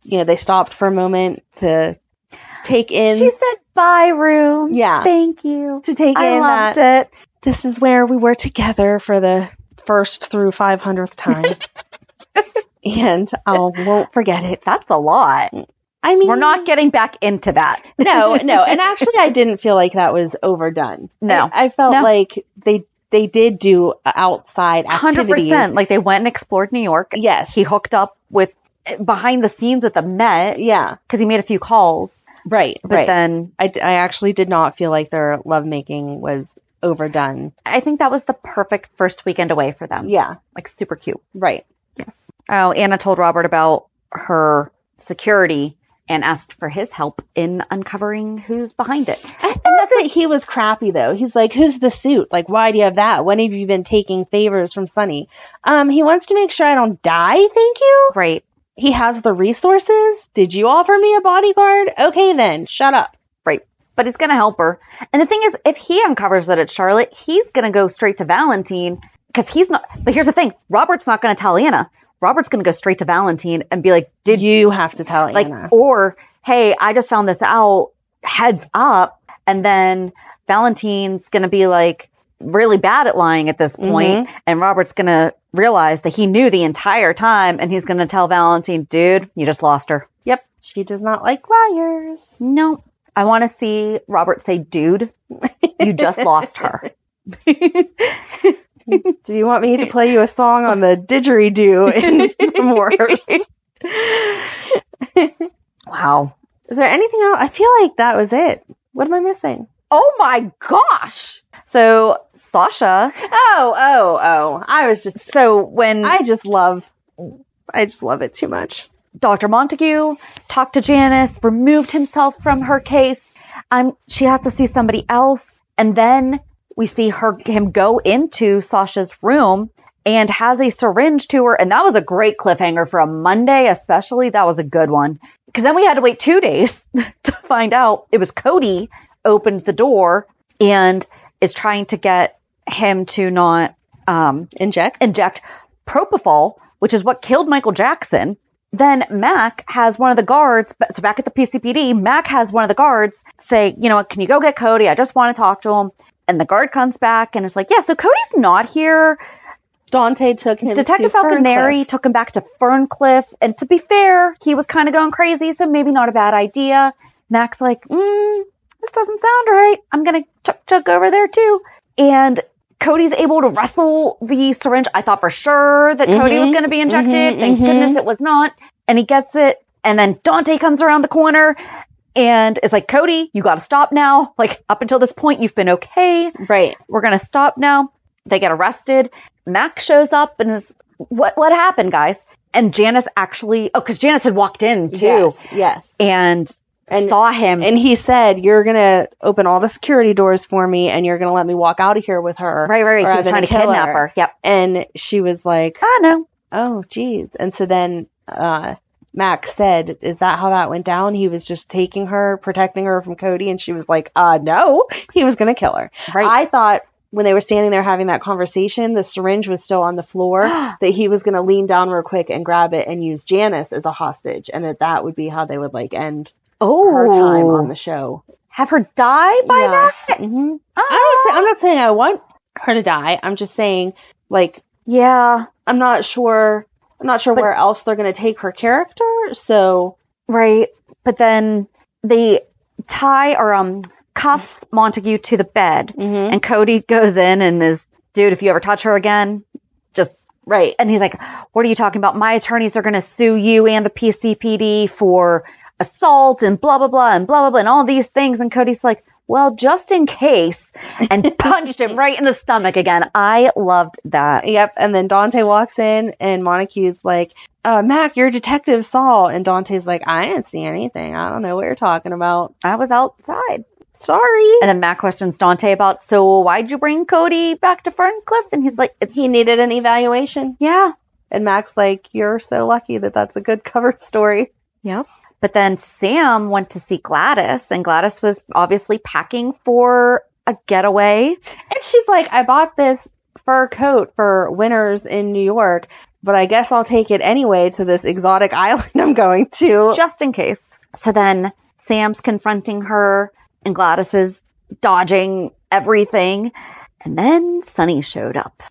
S1: they stopped for a moment to take in.
S3: She said, bye, room.
S1: Yeah.
S3: Thank you.
S1: To take
S3: I
S1: in
S3: loved
S1: that.
S3: it.
S1: This is where we were together for the first through 500th time. And I won't forget it.
S3: That's a lot.
S1: I I mean,
S3: we're not getting back into that.
S1: No. And actually, I didn't feel like that was overdone.
S3: No.
S1: I felt like they did do outside activities.
S3: 100%. Like they went and explored New York.
S1: Yes.
S3: He hooked up with behind the scenes at the Met.
S1: Yeah.
S3: Because he made a few calls.
S1: Right.
S3: But then
S1: I actually did not feel like their lovemaking was overdone.
S3: I think that was the perfect first weekend away for them.
S1: Yeah.
S3: Like super cute.
S1: Right.
S3: Yes. Oh, Anna told Robert about her security and asked for his help in uncovering who's behind it.
S1: I thought that he was crappy, though. He's like, who's the suit? Like, why do you have that? When have you been taking favors from Sonny? He wants to make sure I don't die, thank you?
S3: Right.
S1: He has the resources? Did you offer me a bodyguard? Okay, then. Shut up.
S3: Right. But he's going to help her. And the thing is, if he uncovers that it's Charlotte, he's going to go straight to Valentin because he's not. But here's the thing. Robert's not going to tell Anna. Robert's going to go straight to Valentin and be like, did
S1: you have to tell Anna?
S3: Or, hey, I just found this out. Heads up. And then Valentin's going to be like really bad at lying at this point, and Robert's going to realize that he knew the entire time, and he's going to tell Valentin, dude, you just lost her.
S1: Yep. She does not like liars.
S3: No. I want to see Robert say, dude, you just lost her.
S1: Do you want me to play you a song on the didgeridoo in remorse?
S3: Wow.
S1: Is there anything else? I feel like that was it. What am I missing?
S3: Oh my gosh. So Sasha.
S1: Oh. I was just I just love it too much.
S3: Dr. Montague talked to Janice, removed himself from her case. She has to see somebody else. And then we see him go into Sasha's room and has a syringe to her. And that was a great cliffhanger for a Monday, especially. That was a good one. Because then we had to wait 2 days to find out it was Cody opened the door and is trying to get him to not
S1: inject
S3: propofol, which is what killed Michael Jackson. Then Mac has one of the guards, so back at the PCPD, Mac has one of the guards say, you know what, can you go get Cody? I just want to talk to him. And the guard comes back and is like, yeah, so Cody's not here.
S1: Dante took him
S3: Detective
S1: to
S3: Falconeri took him back to Ferncliff. And to be fair, he was kind of going crazy, so maybe not a bad idea. Mac's like, this doesn't sound right. I'm going to chuck over there too. And Cody's able to wrestle the syringe. I thought for sure that Cody was going to be injected. Thank goodness it was not. And he gets it. And then Dante comes around the corner and is like, Cody, you got to stop now. Like, up until this point, you've been okay.
S1: Right.
S3: We're going to stop now. They get arrested. Mac shows up and is, what happened, guys? And Janice actually, because Janice had walked in too.
S1: Yes.
S3: And saw him.
S1: And he said, you're going to open all the security doors for me and you're going to let me walk out of here with her.
S3: Right. He was trying to kidnap her. Yep.
S1: And she was like,
S3: no.
S1: Oh, geez. And so then Max said, is that how that went down? He was just taking her, protecting her from Cody. And she was like, no, he was going to kill her.
S3: Right.
S1: I thought when they were standing there having that conversation, the syringe was still on the floor, that he was going to lean down real quick and grab it and use Janice as a hostage. And that would be how they would like end her time on the show.
S3: Have her die by that?
S1: Mm-hmm. I'm not saying I want her to die. I'm just saying, like, I'm not sure where else they're going to take her character. So,
S3: right. But then they tie or cuff Montague to the bed, and Cody goes in and is, dude, if you ever touch her again, just right. And he's like, what are you talking about? My attorneys are going to sue you and the PCPD for assault and blah, blah, blah, and blah, blah, blah, and all these things. And Cody's like, well, just in case, and punched him right in the stomach again. I loved that.
S1: Yep. And then Dante walks in and Montague's like, Mac, your detective saw. And Dante's like, I didn't see anything. I don't know what you're talking about.
S3: I was outside.
S1: Sorry.
S3: And then Mac questions Dante about, so why'd you bring Cody back to Ferncliff? And he's like,
S1: he needed an evaluation.
S3: Yeah.
S1: And Mac's like, you're so lucky that that's a good cover story.
S3: Yep. But then Sam went to see Gladys, and Gladys was obviously packing for a getaway.
S1: And she's like, I bought this fur coat for winters in New York, but I guess I'll take it anyway to this exotic island I'm going to.
S3: Just in case. So then Sam's confronting her, and Gladys is dodging everything. And then Sonny showed up.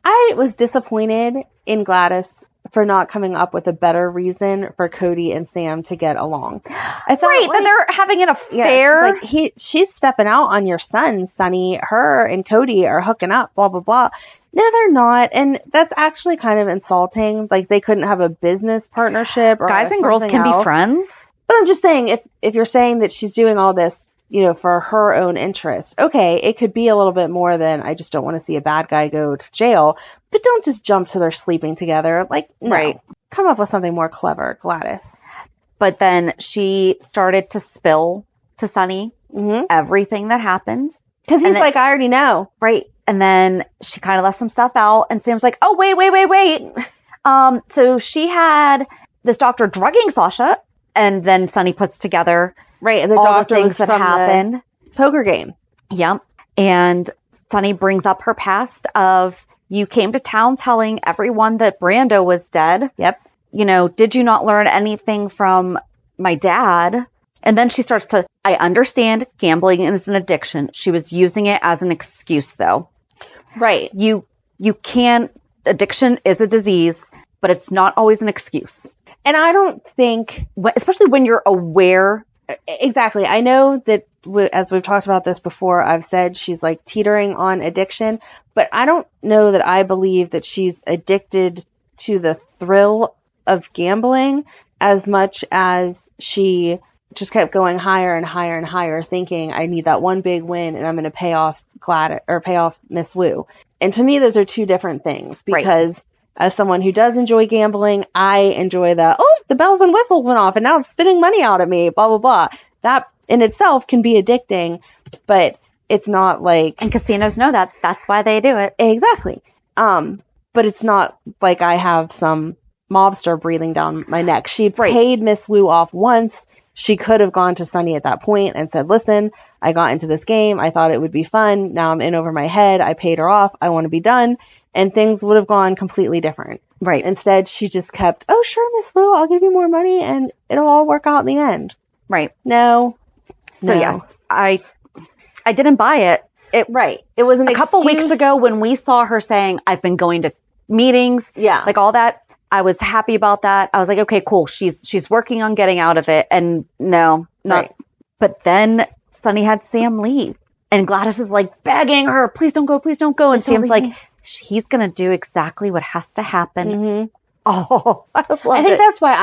S1: I was disappointed in Gladys for not coming up with a better reason for Cody and Sam to get along. I thought,
S3: Right, that they're having an affair.
S1: She's stepping out on your son, Sonny. Her and Cody are hooking up, blah, blah, blah. No, they're not. And that's actually kind of insulting. Like, they couldn't have a business partnership. Or
S3: guys and girls can be friends.
S1: But I'm just saying, if you're saying that she's doing all this, for her own interest, okay, it could be a little bit more than I just don't want to see a bad guy go to jail. But don't just jump to their sleeping together. Like, no.
S3: Right.
S1: Come up with something more clever, Gladys.
S3: But then she started to spill to Sonny everything that happened.
S1: Because he's like, I already know.
S3: Right. And then she kind of left some stuff out. And Sam's like, oh, wait. So she had this doctor drugging Sasha. And then Sonny puts together
S1: and the
S3: all
S1: doctor
S3: the things that happened.
S1: Poker game.
S3: Yep. And Sonny brings up her past of, you came to town telling everyone that Brando was dead.
S1: Yep.
S3: Did you not learn anything from my dad? And then she starts to, I understand gambling is an addiction. She was using it as an excuse, though.
S1: Right.
S3: You can't, addiction is a disease, but it's not always an excuse.
S1: And I don't think,
S3: especially when you're aware.
S1: Exactly. I know that, as we've talked about this before, I've said she's like teetering on addiction, but I don't know that I believe that she's addicted to the thrill of gambling as much as she just kept going higher and higher and higher, thinking I need that one big win and I'm going to pay off Miss Wu. And to me, those are two different things, because as someone who does enjoy gambling, I enjoy the bells and whistles went off and now it's spitting money out at me, blah, blah, blah. That in itself can be addicting, but it's not like...
S3: And casinos know that. That's why they do it.
S1: Exactly. But it's not like I have some mobster breathing down my neck. She paid Miss Wu off once. She could have gone to Sonny at that point and said, listen, I got into this game. I thought it would be fun. Now I'm in over my head. I paid her off. I want to be done. And things would have gone completely different.
S3: Right.
S1: Instead, she just kept, oh, sure, Miss Wu, I'll give you more money and it'll all work out in the end.
S3: Right.
S1: No.
S3: So, yes, I didn't buy it.
S1: Right. It was
S3: a couple weeks ago when we saw her saying, I've been going to meetings.
S1: Yeah.
S3: Like all that. I was happy about that. I was like, okay, cool. She's working on getting out of it. And no, not. Right. But then Sonny had Sam leave. And Gladys is like begging her, please don't go, please don't go. And Sam's like, he's going to do exactly what has to happen.
S1: Mm-hmm.
S3: Oh, I
S1: think that's why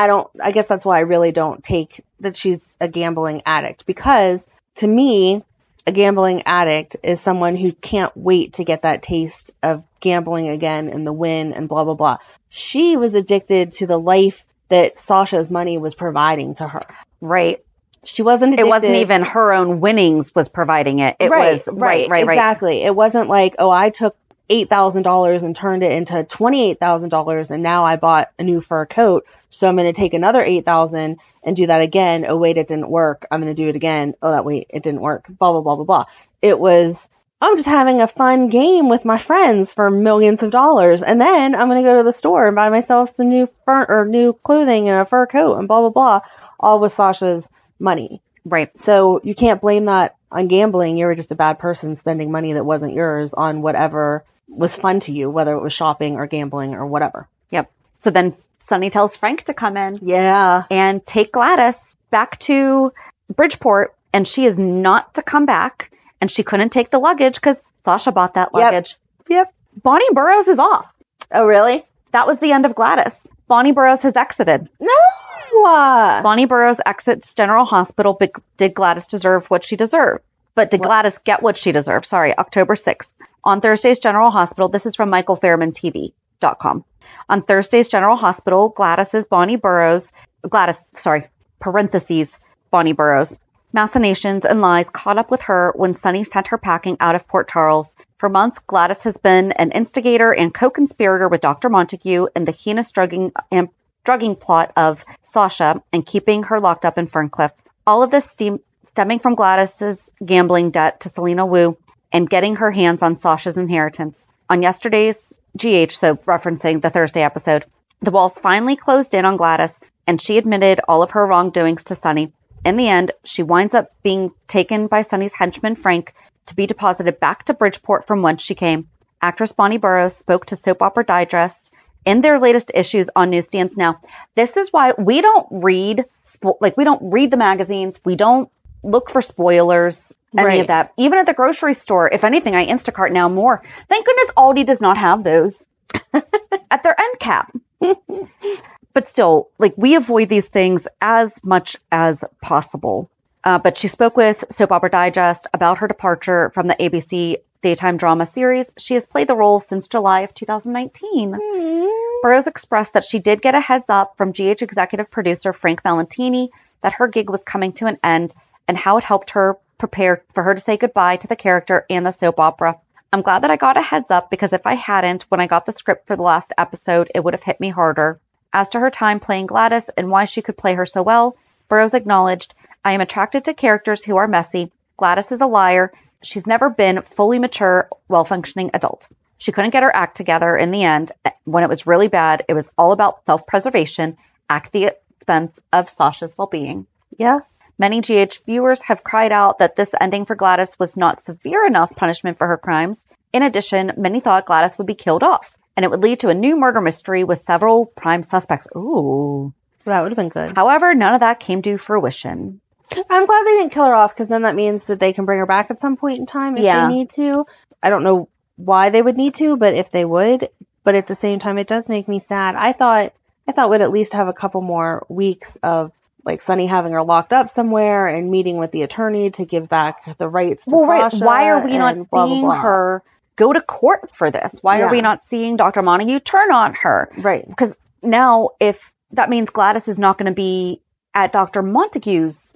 S1: I guess that's why I really don't take that she's a gambling addict, because to me, a gambling addict is someone who can't wait to get that taste of gambling again and the win and blah, blah, blah. She was addicted to the life that Sasha's money was providing to her.
S3: Right.
S1: She wasn't addicted.
S3: It wasn't even her own winnings was providing it. It was right.
S1: Exactly. It wasn't like, oh, I took $8,000 and turned it into $28,000 and now I bought a new fur coat, so I'm going to take another $8,000 and do that again. Oh wait, it didn't work. I'm going to do it again. Oh wait, it didn't work. Blah blah blah blah blah. It was, I'm just having a fun game with my friends for millions of dollars, and then I'm going to go to the store and buy myself some new new clothing and a fur coat and blah blah blah, all with Sasha's money.
S3: Right.
S1: So you can't blame that on gambling. You were just a bad person spending money that wasn't yours on whatever was fun to you, whether it was shopping or gambling or whatever.
S3: Yep. So then Sonny tells Frank to come in.
S1: Yeah.
S3: And take Gladys back to Bridgeport, and she is not to come back, and she couldn't take the luggage because Sasha bought that luggage.
S1: Yep.
S3: Bonnie Burrows is off.
S1: Oh, really?
S3: That was the end of Gladys. Bonnie Burrows has exited.
S1: No!
S3: Bonnie Burrows exits General Hospital, but did Gladys deserve what she deserved? But did Gladys get what she deserved? Sorry, October 6th. On Thursday's General Hospital, this is from MichaelFairmanTV.com. On Thursday's General Hospital, Bonnie Burrows, machinations and lies caught up with her when Sonny sent her packing out of Port Charles. For months, Gladys has been an instigator and co-conspirator with Dr. Montague in the heinous drugging plot of Sasha and keeping her locked up in Ferncliff. All of this stemming from Gladys's gambling debt to Selena Wu and getting her hands on Sasha's inheritance. On yesterday's GH, so referencing the Thursday episode, the walls finally closed in on Gladys, and she admitted all of her wrongdoings to Sonny. In the end, she winds up being taken by Sonny's henchman Frank to be deposited back to Bridgeport from whence she came. Actress Bonnie Burrows spoke to Soap Opera Digest in their latest issues on newsstands now. This is why we don't read, we don't read the magazines. We don't look for spoilers, any of that. Even at the grocery store, if anything, I Instacart now more. Thank goodness Aldi does not have those at their end cap. But still, we avoid these things as much as possible. But she spoke with Soap Opera Digest about her departure from the ABC daytime drama series. She has played the role since July of 2019. Burroughs expressed that she did get a heads up from GH executive producer Frank Valentini that her gig was coming to an end and how it helped her prepare for her to say goodbye to the character and the soap opera. I'm glad that I got a heads up because if I hadn't, when I got the script for the last episode, it would have hit me harder. As to her time playing Gladys and why she could play her so well, Burroughs acknowledged, I am attracted to characters who are messy. Gladys is a liar. She's never been fully mature, well-functioning adult. She couldn't get her act together in the end. When it was really bad, it was all about self-preservation at the expense of Sasha's well-being.
S1: Yeah.
S3: Many GH viewers have cried out that this ending for Gladys was not severe enough punishment for her crimes. In addition, many thought Gladys would be killed off, and it would lead to a new murder mystery with several prime suspects. Ooh.
S1: That would have been good.
S3: However, none of that came to fruition.
S1: I'm glad they didn't kill her off because then that means that they can bring her back at some point in time if they need to. I don't know why they would need to, but if they would. But at the same time, it does make me sad. I thought we'd at least have a couple more weeks of Sonny having her locked up somewhere and meeting with the attorney to give back the rights to Sasha.
S3: Why are we not seeing her go to court for this? Why are we not seeing Dr. Montague turn on her?
S1: Right.
S3: Because now if that means Gladys is not going to be at Dr. Montague's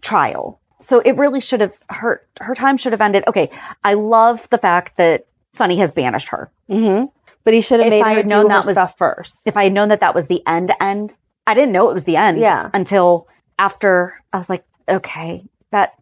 S3: trial. So it really should have, her time should have ended. Okay, I love the fact that Sonny has banished her.
S1: Mm-hmm. But he should have made her do her stuff first.
S3: If I had known that was the end, I didn't know it was the end until after I was like, okay, that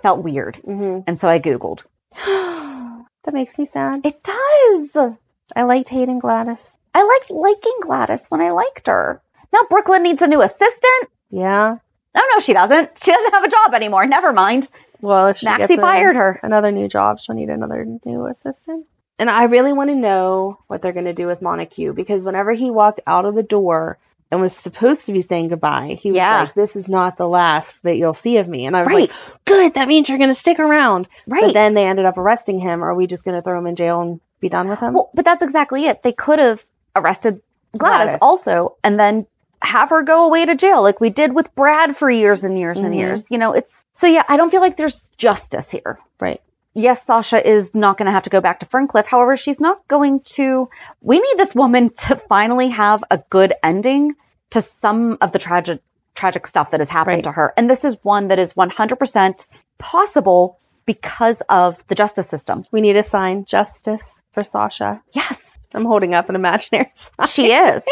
S3: felt weird. Mm-hmm. And so I Googled.
S1: That makes me sad.
S3: It does.
S1: I liked hating Gladys.
S3: I liked liking Gladys when I liked her. Now Brooklyn needs a new assistant.
S1: Yeah.
S3: Oh, no, she doesn't. She doesn't have a job anymore. Never mind.
S1: Well, if she
S3: Maxie fired her.
S1: Another new job, she'll need another new assistant. And I really want to know what they're going to do with Montague, because whenever he walked out of the door and was supposed to be saying goodbye, he was like, this is not the last that you'll see of me. And I was like, good, that means you're going to stick around. Right. But then they ended up arresting him. Are we just going to throw him in jail and be done with him?
S3: Well, but that's exactly it. They could have arrested Gladys also and then have her go away to jail like we did with Brad for years and years and years. You know, I don't feel like there's justice here.
S1: Right.
S3: Yes, Sasha is not going to have to go back to Ferncliff. However, she's not going to. We need this woman to finally have a good ending to some of the tragic stuff that has happened to her. And this is one that is 100% possible because of the justice system.
S1: We need a sign, justice for Sasha.
S3: Yes.
S1: I'm holding up an imaginary sign.
S3: She is.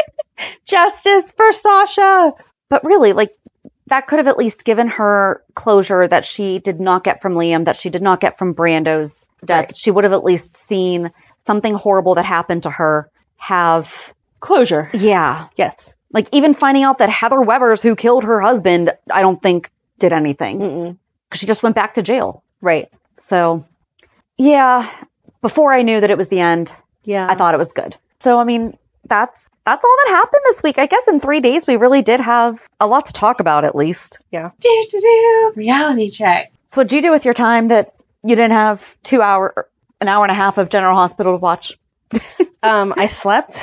S1: Justice for Sasha.
S3: But really, that could have at least given her closure that she did not get from Liam, that she did not get from Brando's death. Right. She would have at least seen something horrible that happened to her have
S1: closure.
S3: Yeah.
S1: Yes.
S3: Even finding out that Heather Weber's who killed her husband, I don't think did anything. Because she just went back to jail.
S1: Right.
S3: So, yeah, before I knew that it was the end, I thought it was good. So, I mean, that's all that happened this week. I guess in 3 days, we really did have a lot to talk about, at least.
S1: Yeah.
S6: Reality check.
S3: So what'd you do with your time that you didn't have an hour and a half of General Hospital to watch?
S1: I slept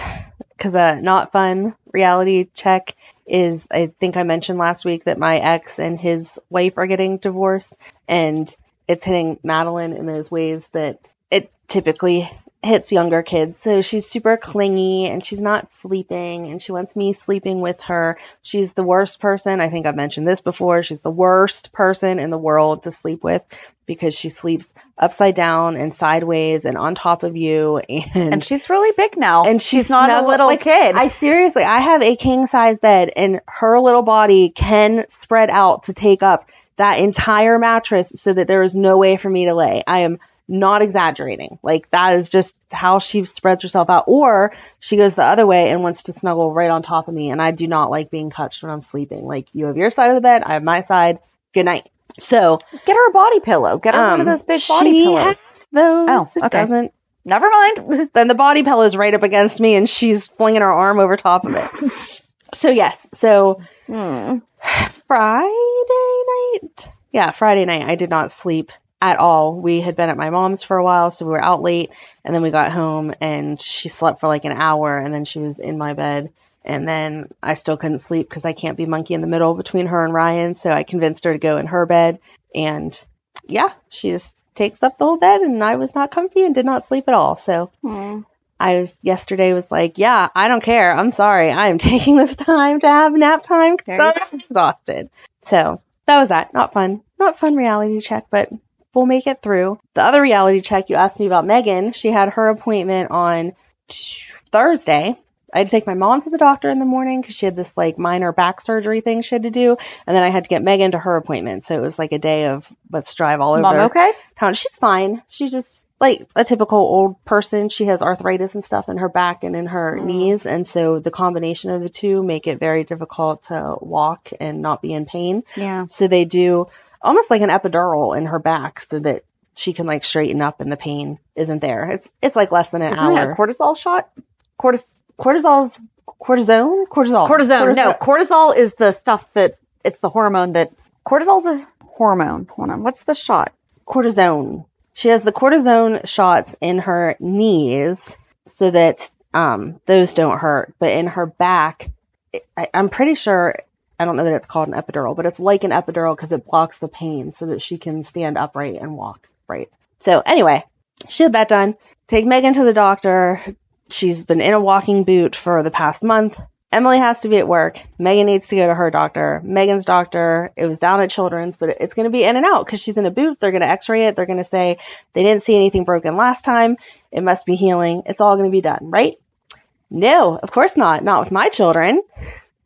S1: because a not fun reality check is, I think I mentioned last week that my ex and his wife are getting divorced, and it's hitting Madeline in those ways that it typically hits younger kids. So she's super clingy and she's not sleeping and she wants me sleeping with her. She's the worst person. I think I've mentioned this before. She's the worst person in the world to sleep with because she sleeps upside down and sideways and on top of you. And
S3: she's really big now.
S1: And she's
S3: not a little kid.
S1: I have a king size bed and her little body can spread out to take up that entire mattress so that there is no way for me to lay. I am not exaggerating. That is just how she spreads herself out. Or she goes the other way and wants to snuggle right on top of me. And I do not like being touched when I'm sleeping. You have your side of the bed, I have my side. Good night. So
S3: get her a body pillow. Get her one of those big body pillows.
S1: Those. It doesn't
S3: Never mind.
S1: Then the body pillow's right up against me, and she's flinging her arm over top of it. So, yes. So, Friday night? Yeah, Friday night. I did not sleep at all. We had been at my mom's for a while, so we were out late, and then we got home, and she slept for like an hour, and then she was in my bed, and then I still couldn't sleep because I can't be monkey in the middle between her and Ryan, so I convinced her to go in her bed, and yeah, she just takes up the whole bed, and I was not comfy and did not sleep at all, so yesterday was like, yeah, I don't care, I'm sorry, I am taking this time to have nap time because I'm exhausted. So that was that. Not fun reality check, but we'll make it through. The other reality check, you asked me about Megan. She had her appointment on Thursday. I had to take my mom to the doctor in the morning because she had this like minor back surgery thing she had to do, and then I had to get Megan to her appointment. So it was like a day of let's drive all over
S3: Mom okay?
S1: town. She's fine. She's just like a typical old person. She has arthritis and stuff in her back and in her knees, and so the combination of the two make it very difficult to walk and not be in pain.
S3: Yeah.
S1: So they do almost like an epidural in her back so that she can like straighten up and the pain isn't there. It's like less than an hour.
S3: A cortisol shot?
S1: Cortisol.
S3: No, cortisol is the stuff it's the hormone cortisol's a hormone. Hold on. What's the shot?
S1: Cortisone. She has the cortisone shots in her knees so that those don't hurt. But in her back, I'm pretty sure, I don't know that it's called an epidural, but it's like an epidural because it blocks the pain so that she can stand upright and walk right. So anyway, she had that done. Take Megan to the doctor. She's been in a walking boot for the past month. Emily has to be at work. Megan needs to go to her doctor. Megan's doctor, it was down at Children's, but it's going to be in and out because she's in a boot. They're going to x-ray it. They're going to say they didn't see anything broken last time. It must be healing. It's all going to be done, right? No, of course not. Not with my children.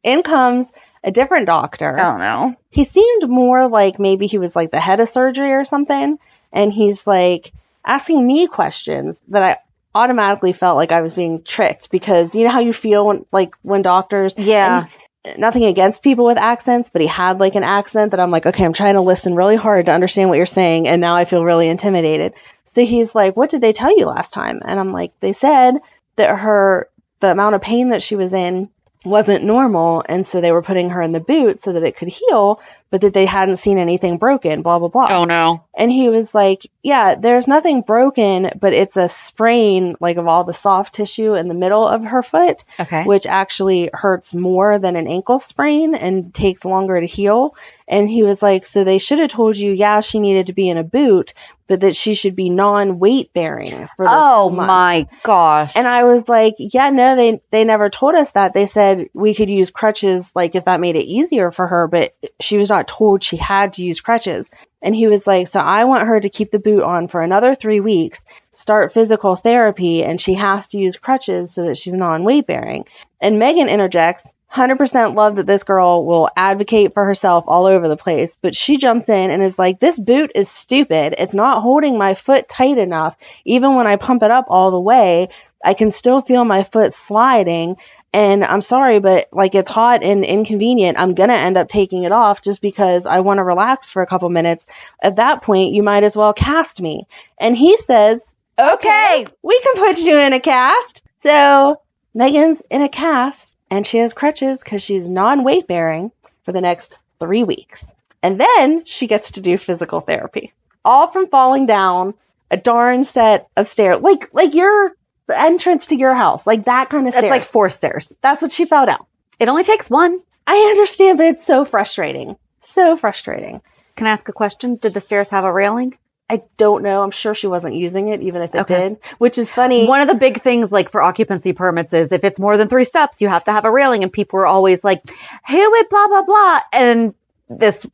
S1: In comes a different doctor.
S3: Oh, no.
S1: He seemed more like maybe he was like the head of surgery or something. And he's like asking me questions that I automatically felt like I was being tricked because you know how you feel when doctors, nothing against people with accents, but he had like an accent that I'm like, okay, I'm trying to listen really hard to understand what you're saying, and now I feel really intimidated. So he's like, what did they tell you last time? And I'm like, they said that the amount of pain that she was in wasn't normal, and so they were putting her in the boot so that it could heal, but that they hadn't seen anything broken, blah, blah, blah.
S3: Oh, no.
S1: And he was like, yeah, there's nothing broken, but it's a sprain, like, of all the soft tissue in the middle of her foot, which actually hurts more than an ankle sprain and takes longer to heal. And he was like, so they should have told you, yeah, she needed to be in a boot, but that she should be non-weight bearing for this month.
S3: My gosh.
S1: And I was like, yeah, no, they never told us that. They said we could use crutches, like if that made it easier for her, but she was not told she had to use crutches. And he was like, so I want her to keep the boot on for another 3 weeks, start physical therapy, and she has to use crutches so that she's non-weight bearing. And Megan interjects, 100% love that this girl will advocate for herself all over the place, but she jumps in and is like, this boot is stupid. It's not holding my foot tight enough. Even when I pump it up all the way, I can still feel my foot sliding. And I'm sorry, but like it's hot and inconvenient. I'm going to end up taking it off just because I want to relax for a couple minutes. At that point, you might as well cast me. And he says, okay, we can put you in a cast. So Megan's in a cast. And she has crutches because she's non-weight bearing for the next 3 weeks. And then she gets to do physical therapy. All from falling down a darn set of stairs. Like the entrance to your house. Like that kind of stairs.
S3: That's like 4 stairs.
S1: That's what she fell down.
S3: It only takes 1.
S1: I understand, but it's so frustrating. So frustrating.
S3: Can I ask a question? Did the stairs have a railing?
S1: I don't know. I'm sure she wasn't using it, even if it did, which is funny.
S3: One of the big things, like for occupancy permits, is if it's more than 3 steps, you have to have a railing. And people are always like, who would blah, blah, blah. And this,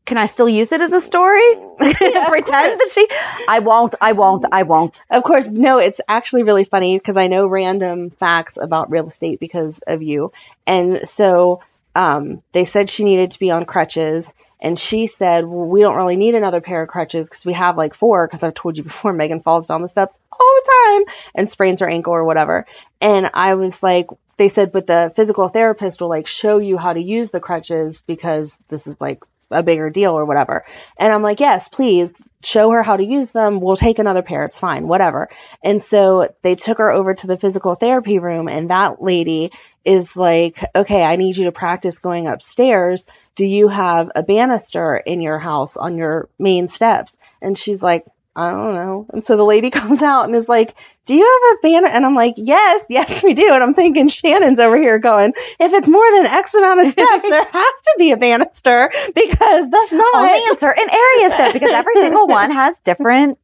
S3: can I still use it as a story?
S1: Yeah,
S3: pretend that I won't.
S1: Of course. No, it's actually really funny because I know random facts about real estate because of you. And so they said she needed to be on crutches. And she said, well, we don't really need another pair of crutches because we have like 4, because I've told you before, Megan falls down the steps all the time and sprains her ankle or whatever. And I was like, they said, but the physical therapist will like show you how to use the crutches because this is like a bigger deal or whatever. And I'm like, yes, please show her how to use them. We'll take another pair. It's fine, whatever. And so they took her over to the physical therapy room, and that lady is like, okay, I need you to practice going upstairs. Do you have a banister in your house on your main steps? And she's like, I don't know. And so the lady comes out and is like, do you have a banister? And I'm like, yes, we do. And I'm thinking Shannon's over here going, if it's more than X amount of steps, there has to be a banister, because that's not.
S3: Only in certain areas, though, because every single one has different.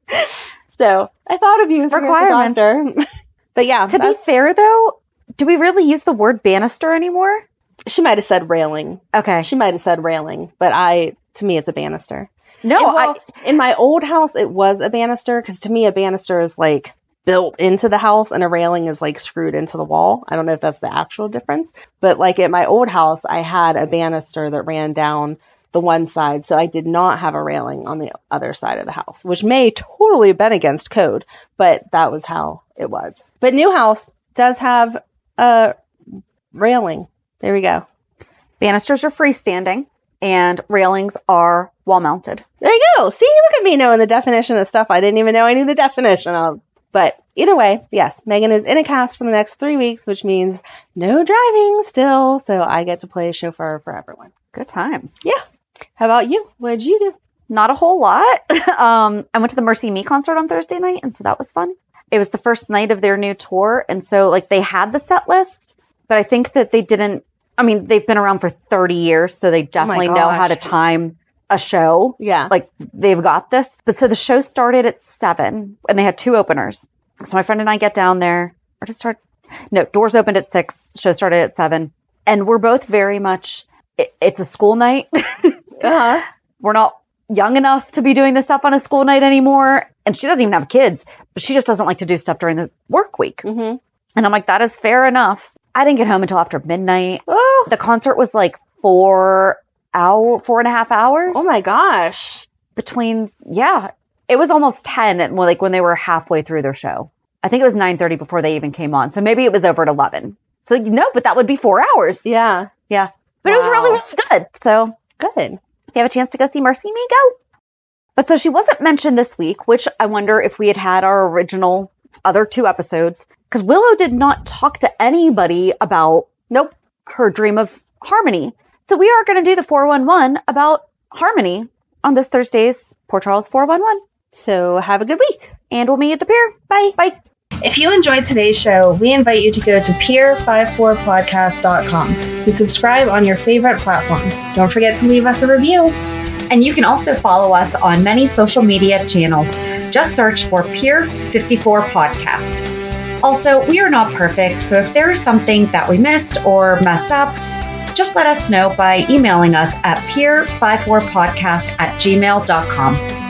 S1: So I thought of you as
S3: requirements.
S1: a doctor. But yeah.
S3: To be fair, though, do we really use the word banister anymore?
S1: She might have said railing.
S3: Okay.
S1: She might have said railing, but to me, it's a banister.
S3: No,
S1: in my old house, it was a banister, because to me, a banister is like built into the house and a railing is like screwed into the wall. I don't know if that's the actual difference, but like at my old house, I had a banister that ran down the one side, so I did not have a railing on the other side of the house, which may totally have been against code, but that was how it was. But new house does have a railing. There we go.
S3: Banisters are freestanding and railings are wall mounted.
S1: There you go. See, look at me knowing the definition of stuff I didn't even know I knew the definition of. But either way, yes, Megan is in a cast for the next 3 weeks, which means no driving still. So I get to play chauffeur for everyone.
S3: Good times.
S1: Yeah. How about you? What did you do?
S3: Not a whole lot. I went to the Mercy Me concert on Thursday night, and so that was fun. It was the first night of their new tour, and so like they had the set list, but I think that they didn't. I mean, they've been around for 30 years, so they definitely know how to time a show.
S1: Yeah.
S3: Like, they've got this. But so the show started at 7, and they had 2 openers. So my friend and I get down there. Doors opened at 6. Show started at 7. And we're both very much, it's a school night.
S1: Uh-huh.
S3: We're not young enough to be doing this stuff on a school night anymore. And she doesn't even have kids, but she just doesn't like to do stuff during the work week.
S1: Mm-hmm.
S3: And I'm like, that is fair enough. I didn't get home until after midnight.
S1: Oh.
S3: The concert was like 4.5 hours.
S1: Oh my gosh.
S3: It was almost 10 when they were halfway through their show. I think it was 9:30 before they even came on. So maybe it was over at 11. So but that would be 4 hours.
S1: Yeah.
S3: Yeah. But It was really, really good. So
S1: good.
S3: If you have a chance to go see Mercy Me, go. But so she wasn't mentioned this week, which I wonder if we had our original other 2 episodes. Because Willow did not talk to anybody about her dream of Harmony. So we are going to do the 411 about Harmony on this Thursday's Port Charles 411.
S1: So have a good week.
S3: And we'll meet at the pier. Bye. Bye.
S6: If you enjoyed today's show, we invite you to go to peer54podcast.com to subscribe on your favorite platform. Don't forget to leave us a review.
S2: And you can also follow us on many social media channels. Just search for Peer 54 Podcast. Also, we are not perfect, so if there is something that we missed or messed up, just let us know by emailing us at peer54podcast@gmail.com.